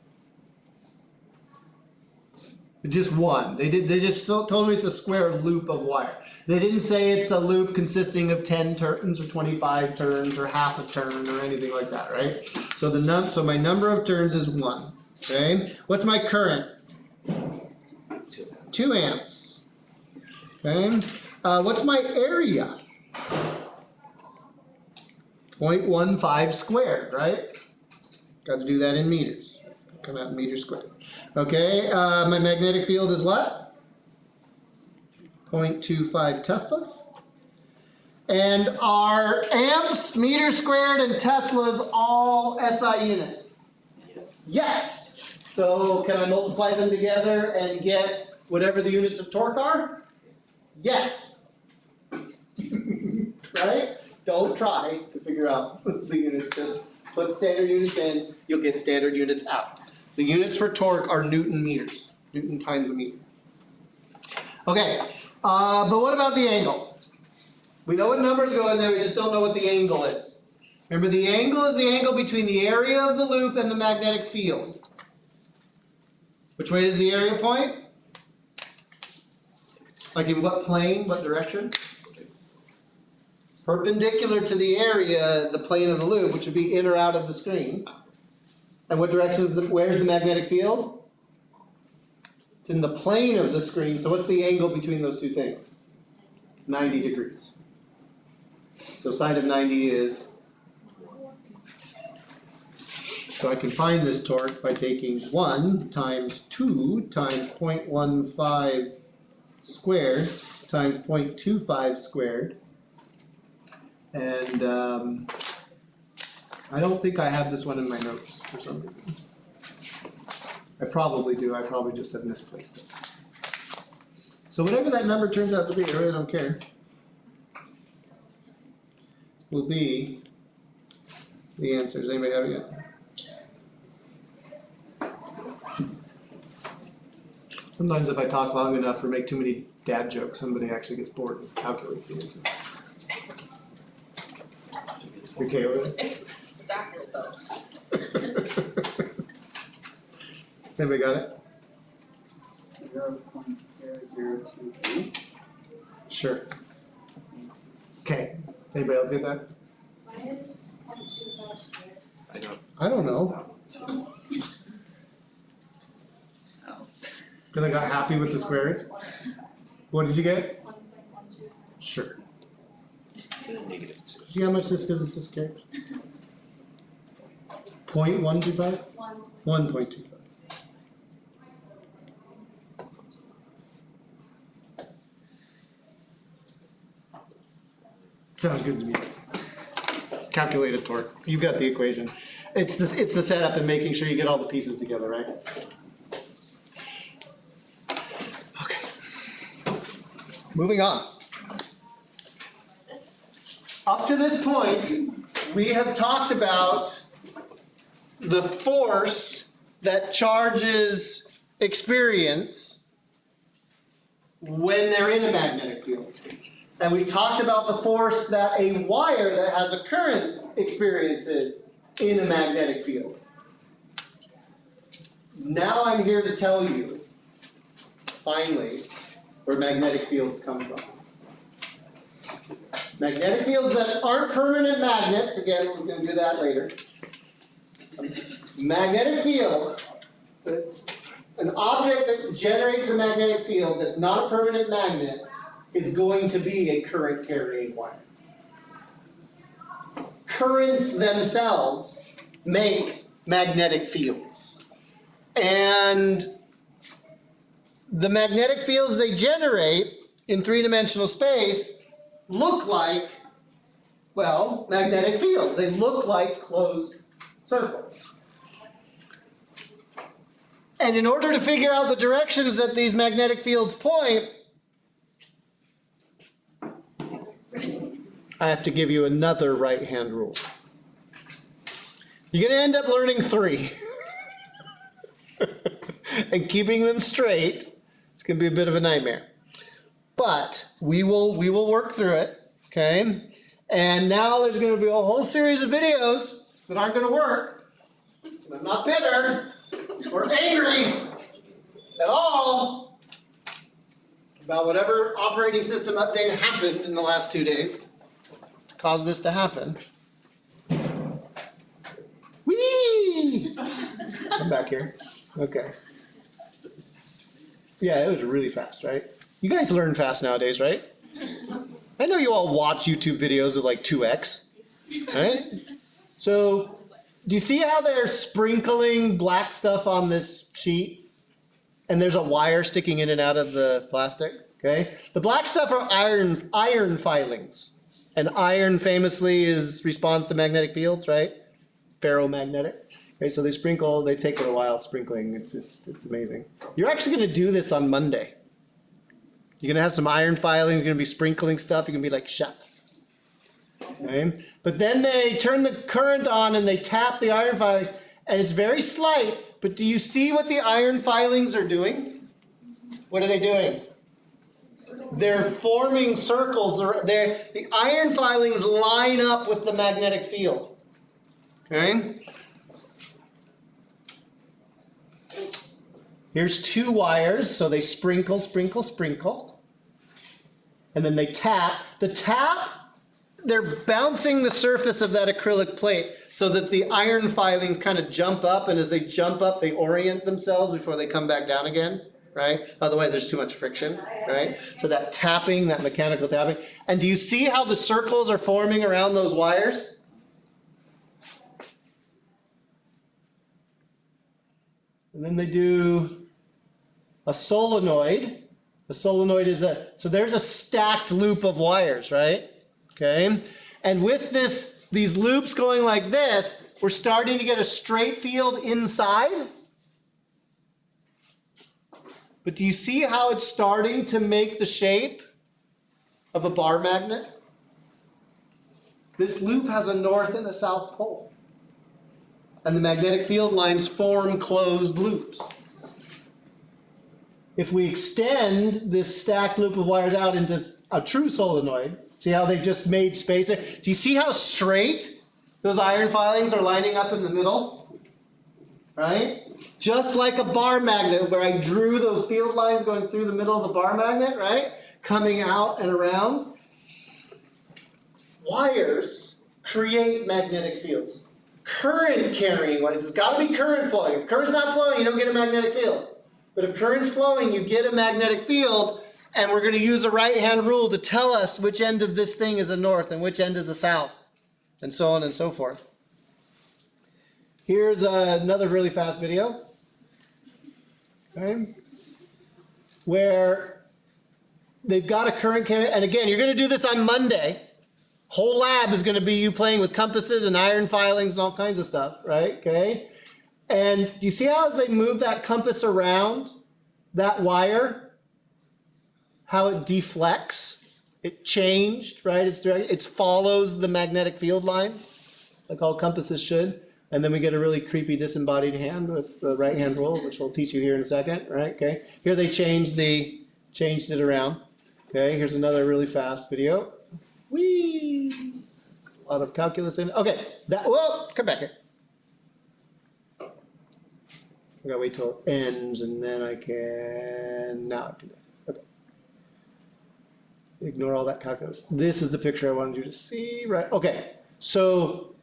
Just one. They just told me it's a square loop of wire. They didn't say it's a loop consisting of 10 turns or 25 turns or half a turn or anything like that, right? So so my number of turns is 1. Okay. What's my current? 2 amps. Okay. What's my area? 0.15 squared, right? Got to do that in meters. Come out in meters squared. Okay. My magnetic field is what? 0.25 Teslas. And are amps, meters squared, and Teslas all SI units? Yes. Yes. So can I multiply them together and get whatever the units of torque are? Yes. Right? Don't try to figure out the units. Just put standard units in, you'll get standard units out. The units for torque are Newton meters. Newton times a meter. Okay, but what about the angle? We know what numbers go in there, we just don't know what the angle is. Remember, the angle is the angle between the area of the loop and the magnetic field. Which way does the area point? Like in what plane, what direction? Perpendicular to the area, the plane of the loop, which would be in or out of the screen. And what direction is where's the magnetic field? It's in the plane of the screen, so what's the angle between those two things? 90 degrees. So sine of 90 is... So I can find this torque by taking 1 times 2 times 0.15 squared times 0.25 squared. And I don't think I have this one in my notes for some reason. I probably do, I probably just have misplaced it. So whatever that number turns out to be, I really don't care, will be the answer. Does anybody have it yet? Sometimes if I talk long enough or make too many dad jokes, somebody actually gets bored and calculates the answer. You okay with it? It's accurate though. Anybody got it? 0.0023. Sure. Okay. Anybody else get that? Why is 0.25 squared? I don't know. Because I got happy with the squares. What did you get? 1.12. Sure. -2. See how much this physicist cares? 0.125? 1.25. Sounds good to me. Calculated torque. You got the equation. It's the setup and making sure you get all the pieces together, right? Okay. Moving on. Up to this point, we have talked about the force that charges experience when they're in a magnetic field. And we talked about the force that a wire that has a current experiences in a magnetic field. Now I'm here to tell you, finally, where magnetic fields come from. Magnetic fields that aren't permanent magnets, again, we're going to do that later. A magnetic field, it's an object that generates a magnetic field that's not a permanent magnet, is going to be a current carrying wire. Currents themselves make magnetic fields. And the magnetic fields they generate in three-dimensional space look like, well, magnetic fields. They look like closed circles. And in order to figure out the directions that these magnetic fields point, I have to give you another right-hand rule. You're going to end up learning 3. And keeping them straight, it's going to be a bit of a nightmare. But we will work through it, okay? And now there's going to be a whole series of videos that aren't going to work. And I'm not bitter or angry at all about whatever operating system update happened in the last 2 days to cause this to happen. Whee! I'm back here. Okay. Yeah, it was really fast, right? You guys learn fast nowadays, right? I know you all watch YouTube videos of like 2x, right? So, do you see how they're sprinkling black stuff on this sheet? And there's a wire sticking in and out of the plastic, okay? The black stuff are iron filings. And iron famously responds to magnetic fields, right? Ferromagnetic. Okay, so they take it a while sprinkling. It's amazing. You're actually going to do this on Monday. You're going to have some iron filings. You're going to be sprinkling stuff. You're going to be like, chefs. Okay? But then they turn the current on and they tap the iron filings. And it's very slight. But do you see what the iron filings are doing? What are they doing? They're forming circles. The iron filings line up with the magnetic field. Okay? Here's 2 wires, so they sprinkle, sprinkle, sprinkle. And then they tap. The tap, they're bouncing the surface of that acrylic plate so that the iron filings kind of jump up, and as they jump up, they orient themselves before they come back down again, right? Otherwise, there's too much friction, right? So that tapping, that mechanical tapping. And do you see how the circles are forming around those wires? And then they do a solenoid. The solenoid is so there's a stacked loop of wires, right? Okay. And with these loops going like this, we're starting to get a straight field inside. But do you see how it's starting to make the shape of a bar magnet? This loop has a north and a south pole. And the magnetic field lines form closed loops. If we extend this stacked loop of wires out into a true solenoid, see how they've just made space there? Do you see how straight those iron filings are lining up in the middle? Right? Just like a bar magnet where I drew those field lines going through the middle of the bar magnet, right? Coming out and around. Wires create magnetic fields. Current carrying wires. It's got to be current flowing. If current's not flowing, you don't get a magnetic field. But if current's flowing, you get a magnetic field, and we're going to use a right-hand rule to tell us which end of this thing is a north and which end is a south, and so on and so forth. Here's another really fast video, okay, where they've got a current carrier. And again, you're going to do this on Monday. Whole lab is going to be you playing with compasses and iron filings and all kinds of stuff, right? Okay. And do you see how as they move that compass around that wire, how it deflects? It changed, right? It follows the magnetic field lines, like all compasses should. And then we get a really creepy disembodied hand with the right hand rule, which we'll teach you here in a second, right? Okay. Here they changed it around. Okay, here's another really fast video. Whee! A lot of calculus in it. Okay, come back here. I gotta wait till it ends and then I can, now I can do it. Okay. Ignore all that calculus. This is the picture I wanted you to see, right? Okay, so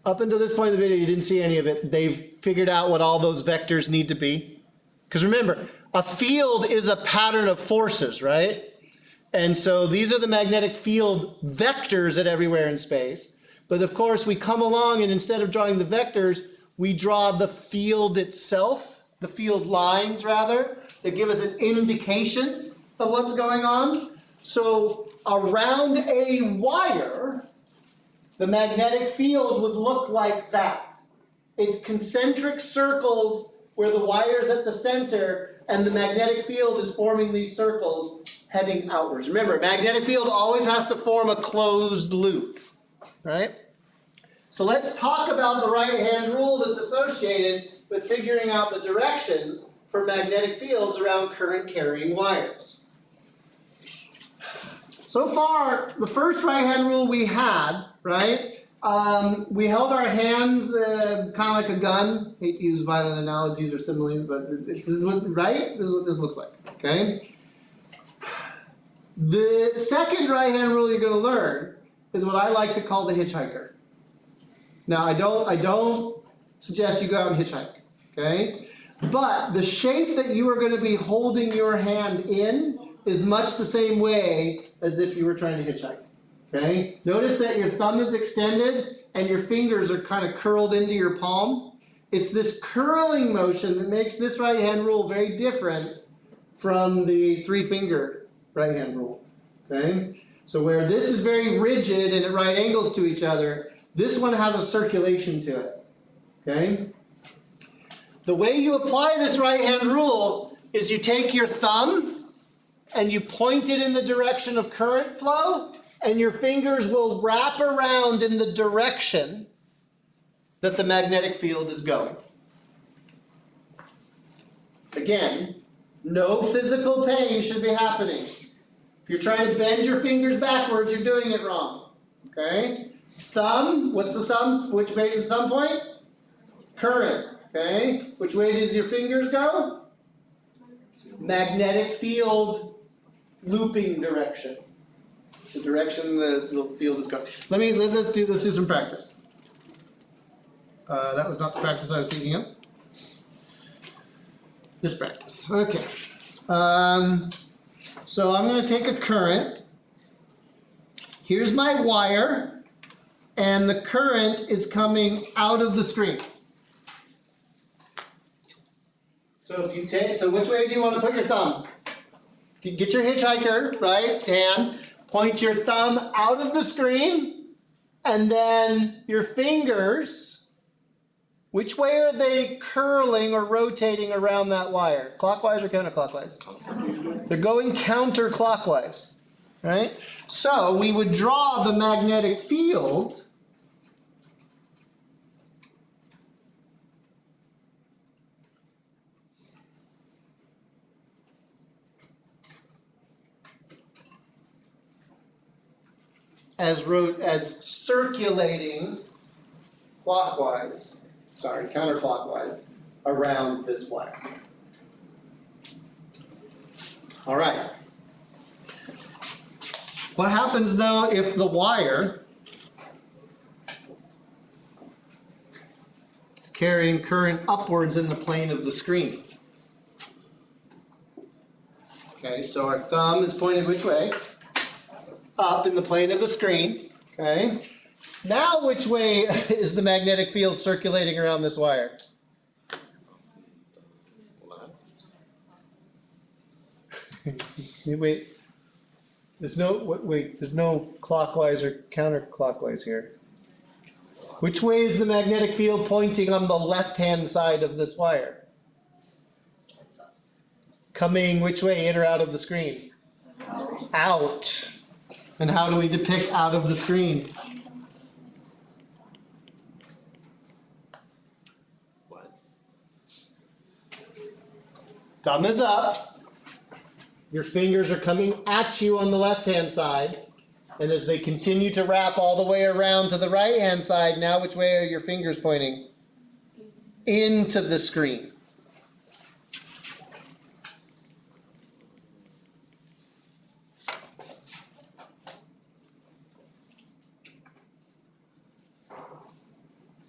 up until this point in the video, you didn't see any of it. They've figured out what all those vectors need to be. Because remember, a field is a pattern of forces, right? And so these are the magnetic field vectors at everywhere in space. But of course, we come along and instead of drawing the vectors, we draw the field itself, the field lines rather, that give us an indication of what's going on. So around a wire, the magnetic field would look like that. It's concentric circles where the wire's at the center and the magnetic field is forming these circles heading outwards. Remember, magnetic field always has to form a closed loop, right? So let's talk about the right-hand rule that's associated with figuring out the directions for magnetic fields around current-carrying wires. So far, the first right-hand rule we had, right? We held our hands kind of like a gun. Hate to use violent analogies or similes, but this is what, right? This is what this looks like, okay? The second right-hand rule you're going to learn is what I like to call the hitchhiker. Now, I don't suggest you go out and hitchhike, okay? But the shape that you are going to be holding your hand in is much the same way as if you were trying to hitchhike. Okay? Notice that your thumb is extended and your fingers are kind of curled into your palm. It's this curling motion that makes this right hand rule very different from the 3-finger right hand rule. Okay? So where this is very rigid and at right angles to each other, this one has a circulation to it. Okay? The way you apply this right hand rule is you take your thumb and you point it in the direction of current flow, and your fingers will wrap around in the direction that the magnetic field is going. Again, no physical pain should be happening. If you're trying to bend your fingers backwards, you're doing it wrong. Okay? Thumb, what's the thumb? Which way does the thumb point? Current. Okay? Which way does your fingers go? Magnetic field looping direction. The direction the field is going. Let's do some practice. That was not the practice I was thinking of. This practice. Okay. So I'm going to take a current. Here's my wire, and the current is coming out of the screen. So which way do you want to put your thumb? Get your hitchhiker, right, hand. Point your thumb out of the screen, and then your fingers, which way are they curling or rotating around that wire? Clockwise or counterclockwise? They're going counterclockwise, right? So we would draw the magnetic field as circulating counterclockwise around this wire. All right. What happens though if the wire is carrying current upwards in the plane of the screen? Okay, so our thumb is pointed which way? Up in the plane of the screen, okay? Now which way is the magnetic field circulating around this wire? Wait, there's no clockwise or counterclockwise here. Which way is the magnetic field pointing on the left-hand side of this wire? Coming which way, in or out of the screen? Out. And how do we depict out of the screen? Thumb is up. Your fingers are coming at you on the left-hand side. And as they continue to wrap all the way around to the right-hand side, now which way are your fingers pointing? Into the screen.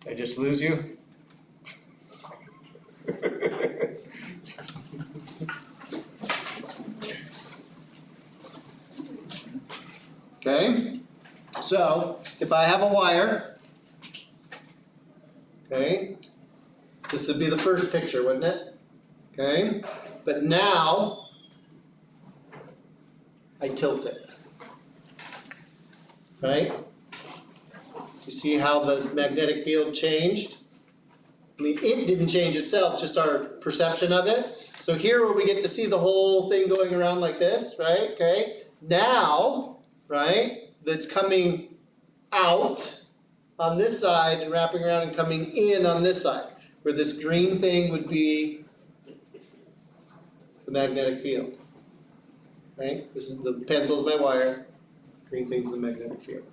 Did I just lose you? Okay, so if I have a wire, okay, this would be the first picture, wouldn't it? Okay, but now I tilt it, right? You see how the magnetic field changed? I mean, it didn't change itself, just our perception of it. So here where we get to see the whole thing going around like this, right? Okay, now, right, that's coming out on this side and wrapping around and coming in on this side, where this green thing would be the magnetic field, right? This is the pencil's my wire, green thing's the magnetic field.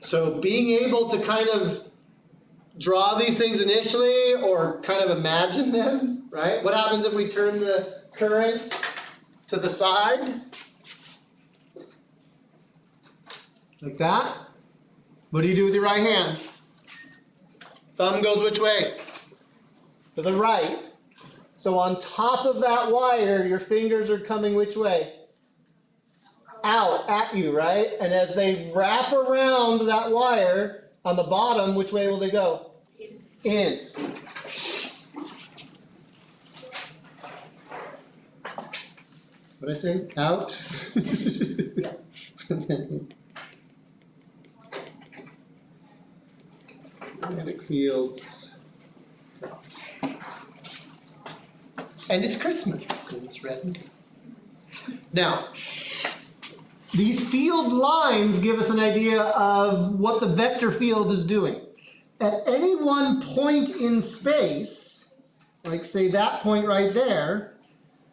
So being able to kind of draw these things initially or kind of imagine them, right? What happens if we turn the current to the side? Like that. What do you do with your right hand? Thumb goes which way? To the right. So on top of that wire, your fingers are coming which way? Out at you, right? And as they wrap around that wire on the bottom, which way will they go? In. What did I say? Out? Magnetic fields. And it's Christmas because it's red and blue. Now, these field lines give us an idea of what the vector field is doing. At any one point in space, like say that point right there,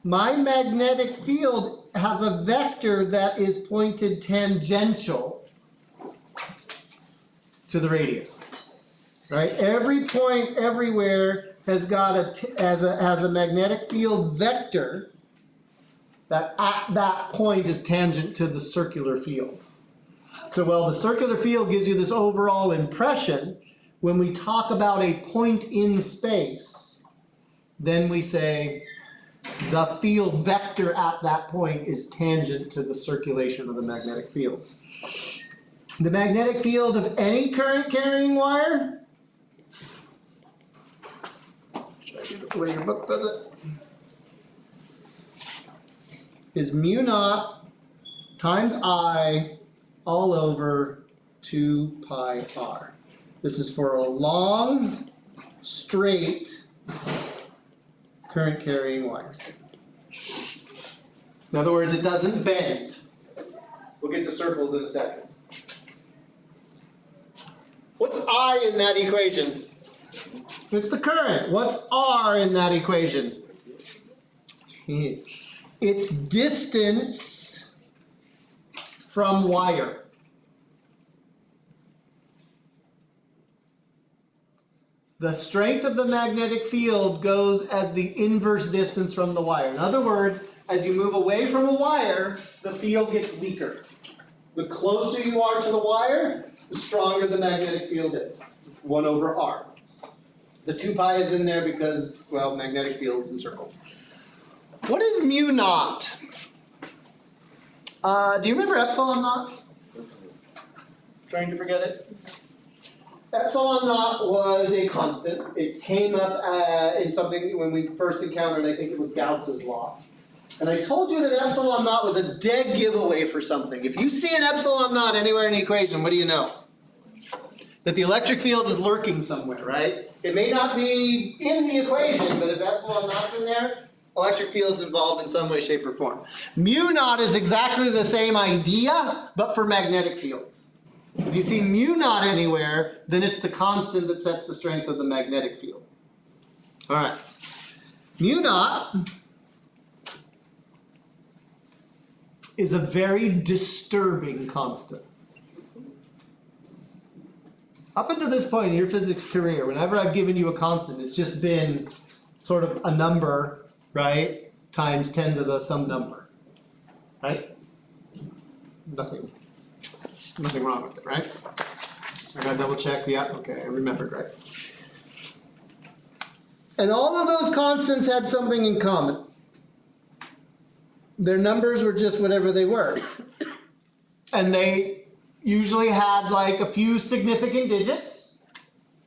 my magnetic field has a vector that is pointed tangential to the radius. Right? Every point everywhere has got has a magnetic field vector that at that point is tangent to the circular field. So while the circular field gives you this overall impression, when we talk about a point in space, then we say the field vector at that point is tangent to the circulation of the magnetic field. The magnetic field of any current carrying wire, should I do the way your book does it? Is mu naught times I all over 2 pi r. This is for a long, straight current carrying wire. In other words, it doesn't bend. We'll get to circles in a second. What's I in that equation? It's the current. What's R in that equation? It's distance from wire. The strength of the magnetic field goes as the inverse distance from the wire. In other words, as you move away from a wire, the field gets weaker. The closer you are to the wire, the stronger the magnetic field is. It's 1 over R. The 2 pi is in there because, well, magnetic fields and circles. What is mu naught? Do you remember epsilon naught? Trying to forget it? Epsilon naught was a constant. It came up in something when we first encountered, I think it was Gauss's law. And I told you that epsilon naught was a dead giveaway for something. If you see an epsilon naught anywhere in the equation, what do you know? That the electric field is lurking somewhere, right? It may not be in the equation, but if epsilon naught's in there, electric field's involved in some way, shape, or form. Mu naught is exactly the same idea, but for magnetic fields. If you see mu naught anywhere, then it's the constant that sets the strength of the magnetic field. All right. Mu naught is a very disturbing constant. Up until this point in your physics career, whenever I've given you a constant, it's just been sort of a number, right, times 10 to the some number, right? Nothing wrong with it, right? I gotta double check, yeah, okay, I remembered, right? And all of those constants had something in common. Their numbers were just whatever they were. And they usually had like a few significant digits.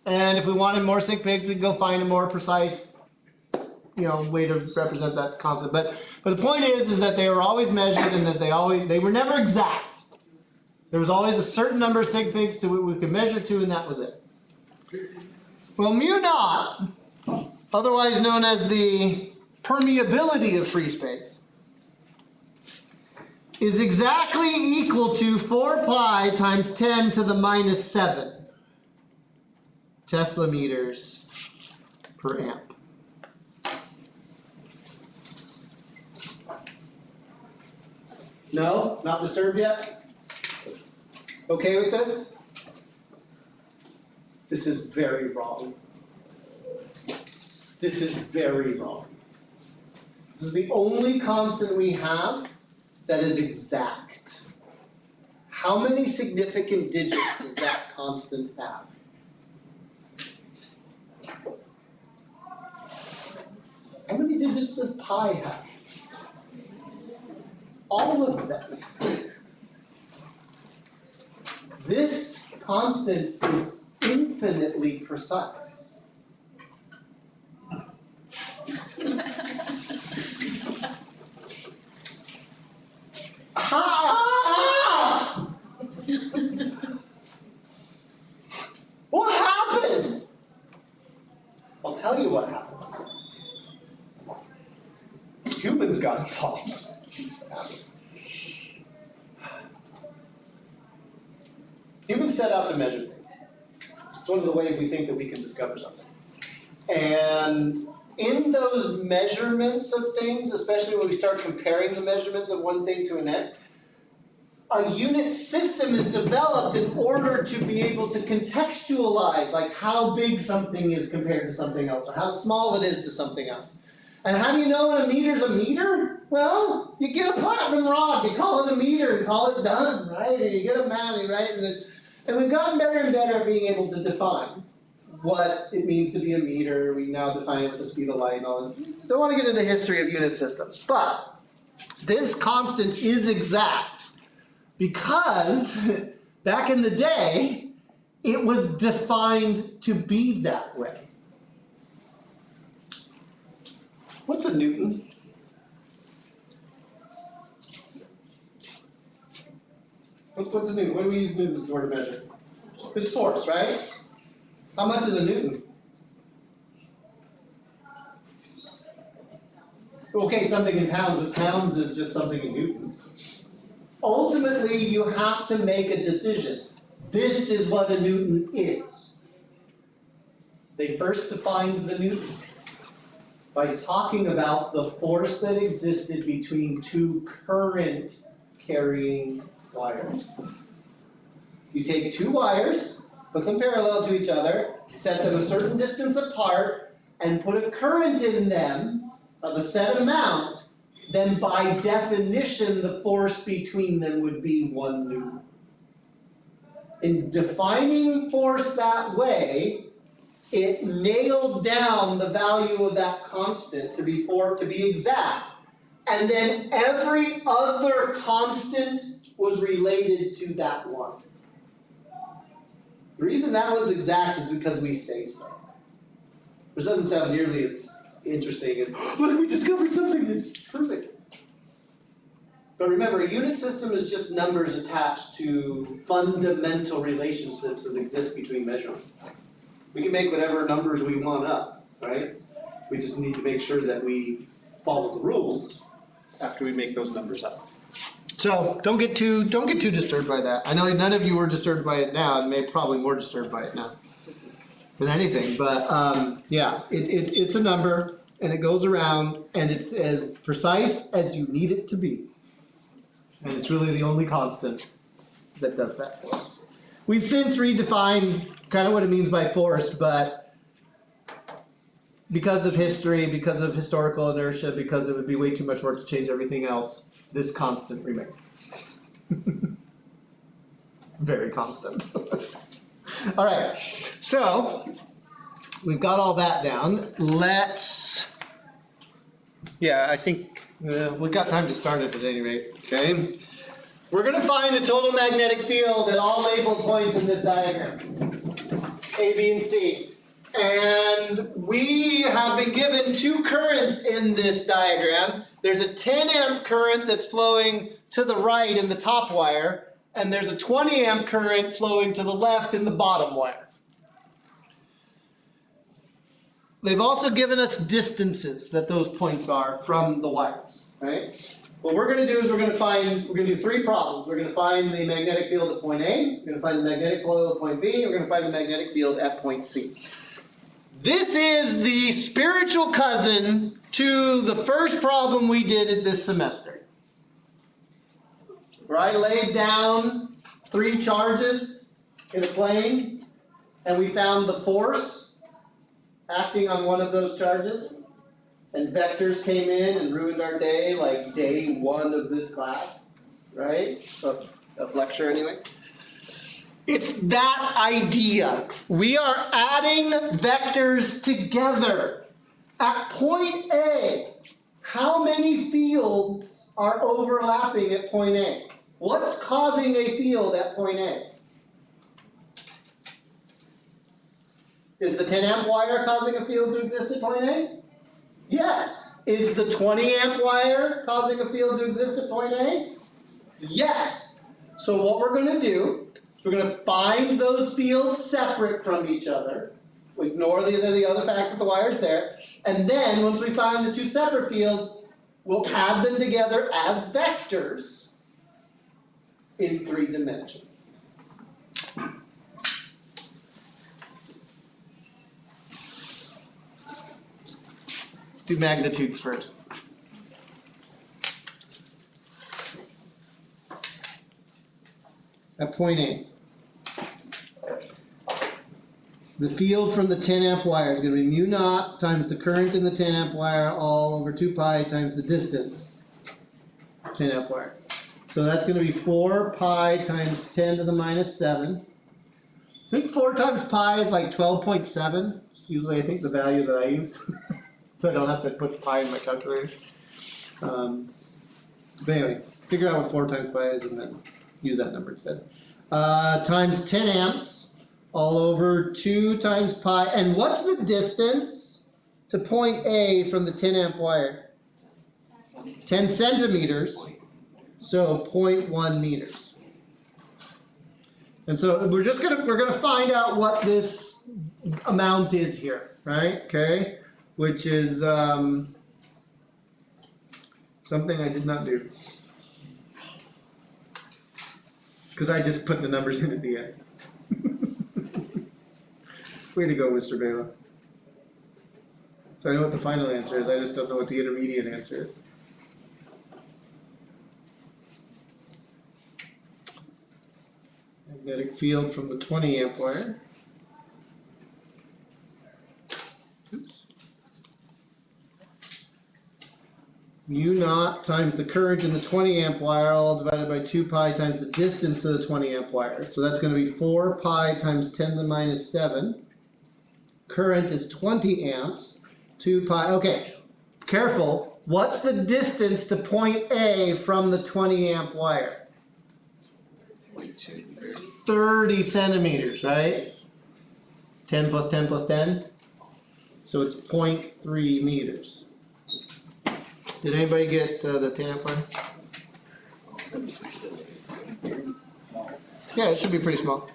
And if we wanted more sig figs, we'd go find a more precise, way to represent that constant. But the point is that they were always measured and that they were never exact. There was always a certain number of sig figs to what we could measure to, and that was it. Well, mu naught, otherwise known as the permeability of free space, is exactly equal to 4 pi times 10 to the minus 7 Tesla meters per amp. No? Not disturbed yet? Okay with this? This is very wrong. This is very wrong. This is the only constant we have that is exact. How many significant digits does that constant have? How many digits does pi have? All of them. This constant is infinitely precise. Ha! What happened? I'll tell you what happened. Humans got involved. That's what happened. Humans set out to measure things. It's one of the ways we think that we can discover something. And in those measurements of things, especially when we start comparing the measurements of one thing to the next, a unit system is developed in order to be able to contextualize, like how big something is compared to something else, or how small it is to something else. And how do you know when a meter's a meter? Well, you get a platinum rod, you call it a meter and call it done, right? And you get a Mally, right? And we've gotten better and better at being able to define what it means to be a meter. We now define it with the speed of light and all this. Don't want to get into the history of unit systems, but this constant is exact because back in the day, it was defined to be that way. What's a Newton? What's a Newton? What do we use Newton's for to measure? It's force, right? How much is a Newton? Okay, something in pounds, but pounds is just something in newtons. Ultimately, you have to make a decision. This is what a Newton is. They first defined the Newton by talking about the force that existed between two current carrying wires. You take two wires, put them parallel to each other, set them a certain distance apart, and put a current in them of a set amount, then by definition the force between them would be 1 Newton. In defining force that way, it nailed down the value of that constant to be exact, and then every other constant was related to that one. The reason that one's exact is because we say so. Which doesn't sound nearly as interesting as, look, we discovered something that's perfect. But remember, a unit system is just numbers attached to fundamental relationships that exist between measurements. We can make whatever numbers we want up, right? We just need to make sure that we follow the rules after we make those numbers up. So don't get too disturbed by that. I know none of you were disturbed by it now, and probably more disturbed by it now than anything. But yeah, it's a number, and it goes around, and it's as precise as you need it to be. And it's really the only constant that does that for us. We've since redefined kind of what it means by force, but because of history, because of historical inertia, because it would be way too much work to change everything else, this constant remains. Very constant. All right, so we've got all that down. I think we've got time to start it at any rate, okay? We're going to find the total magnetic field at all labeled points in this diagram, A, B, and C. And we have been given two currents in this diagram. There's a 10 amp current that's flowing to the right in the top wire, and there's a 20 amp current flowing to the left in the bottom wire. They've also given us distances that those points are from the wires, right? What we're going to do is we're going to do three problems. We're going to find the magnetic field at point A, we're going to find the magnetic field at point B, and we're going to find the magnetic field at point C. This is the spiritual cousin to the first problem we did this semester, where I laid down 3 charges in a plane, and we found the force acting on one of those charges, and vectors came in and ruined our day, like day 1 of this class, right? Of lecture anyway. It's that idea. We are adding vectors together. At point A, how many fields are overlapping at point A? What's causing a field at point A? Is the 10 amp wire causing a field to exist at point A? Yes. Is the 20 amp wire causing a field to exist at point A? Yes. So what we're going to do is we're going to find those fields separate from each other. We ignore the other fact that the wire's there. And then once we find the 2 separate fields, we'll add them together as vectors in 3 dimensions. Let's do magnitudes first. At point A, the field from the 10 amp wire is going to be mu naught times the current in the 10 amp wire all over 2 pi times the distance, 10 amp wire. So that's going to be 4 pi times 10 to the minus 7. I think 4 times pi is like 12.7. It's usually, I think, the value that I use. So I don't have to put pi in my calculator. But anyway, figure out what 4 times pi is and then use that number instead. Times 10 amps all over 2 times pi. And what's the distance to point A from the 10 amp wire? 10 centimeters. So 0.1 meters. And so we're gonna find out what this amount is here, right? Okay, which is something I did not do because I just put the numbers in at the end. Way to go, Mr. Balogh. So I know what the final answer is. I just don't know what the intermediate answer is. Magnetic field from the 20 amp wire. Oops. Mu naught times the current in the 20 amp wire all divided by 2 pi times the distance to the 20 amp wire. So that's going to be 4 pi times 10 to the minus 7. Current is 20 amps. 2 pi. Okay, careful. What's the distance to point A from the 20 amp wire? 30 centimeters, right? 10 plus 10 plus 10. So it's 0.3 meters. Did anybody get the 10 amp wire? Yeah, it should be pretty small.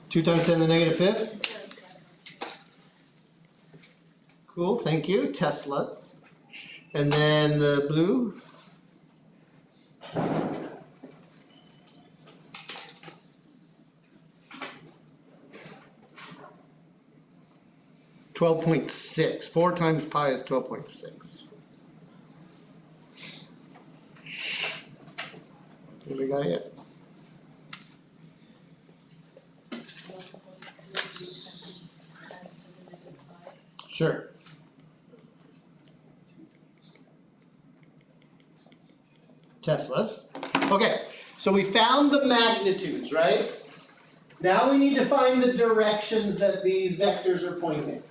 2 times 10 to the negative 5th. Cool, thank you. Teslas. And then the blue. $12.6. 4 times pi is 12.6. Anybody got it yet? Sure. Teslas. Okay, so we found the magnitudes, right? Now we need to find the directions that these vectors are pointing.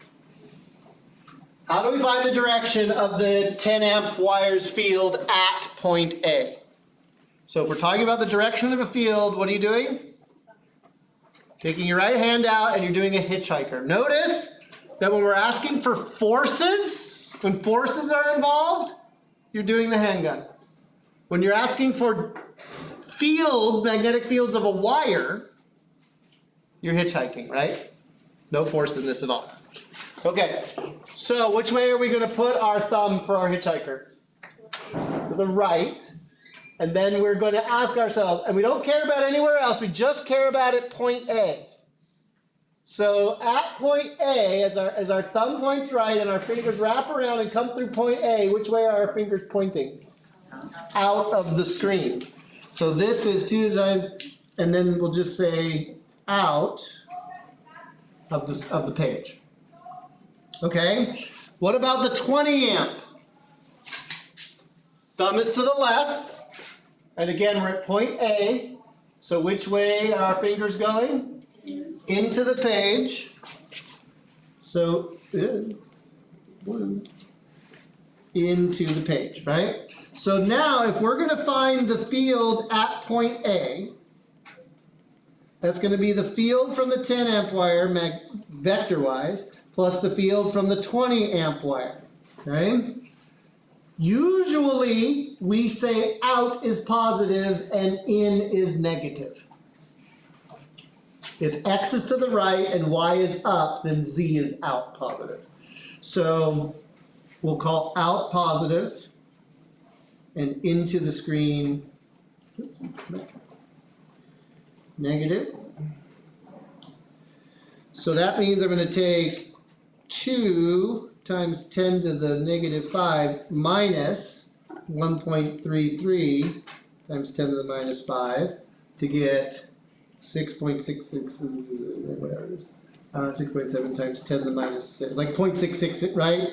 How do we find the direction of the 10 amp wires field at point A? So if we're talking about the direction of a field, what are you doing? Taking your right hand out and you're doing a hitchhiker. Notice that when we're asking for forces, when forces are involved, you're doing the handgun. When you're asking for fields, magnetic fields of a wire, you're hitchhiking, right? No force in this at all. Okay, so which way are we going to put our thumb for our hitchhiker? To the right. And then we're going to ask ourselves, and we don't care about anywhere else, we just care about at point A. So at point A, as our thumb points right and our fingers wrap around and come through point A, which way are our fingers pointing? Out of the screen. So this is 2 times, and then we'll just say out of the page. Okay? What about the 20 amp? Thumb is to the left. And again, we're at point A. So which way are our fingers going? Into the page. So, into the page, right? So now, if we're going to find the field at point A, that's going to be the field from the 10 amp wire, vector-wise, plus the field from the 20 amp wire, okay? Usually, we say out is positive and in is negative. If X is to the right and Y is up, then Z is out positive. So we'll call out positive and into the screen negative. So that means I'm going to take 2 times 10 to the negative 5 minus 1.33 times 10 to the minus 5 to get 6.66, whatever it is, 6.7 times 10 to the minus 6, like 0.66, right?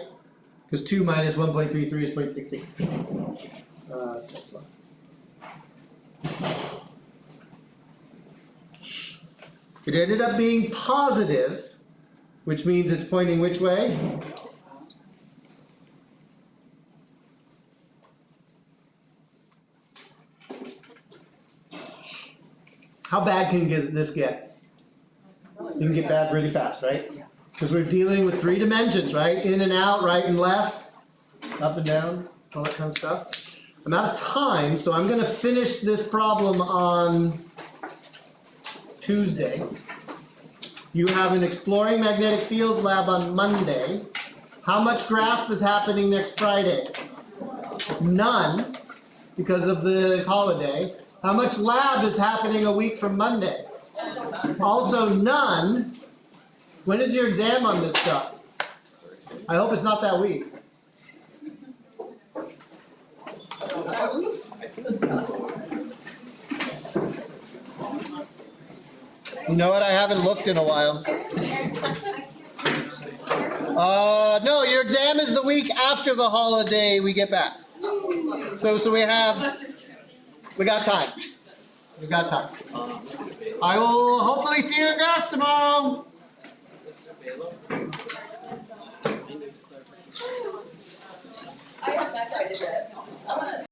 Because 2 minus 1.33 is 0.66. Tesla. It ended up being positive, which means it's pointing which way? How bad can this get? You can get bad really fast, right? Because we're dealing with 3 dimensions, right? In and out, right and left, up and down, all that kind of stuff. I'm out of time, so I'm going to finish this problem on Tuesday. You have an Exploring Magnetic Fields lab on Monday. How much grasp is happening next Friday? None, because of the holiday. How much lab is happening a week from Monday? Also none. When is your exam on this stuff? I hope it's not that week. You know what? I haven't looked in a while. No, your exam is the week after the holiday we get back. So we got time. We got time. I will hopefully see you in class tomorrow.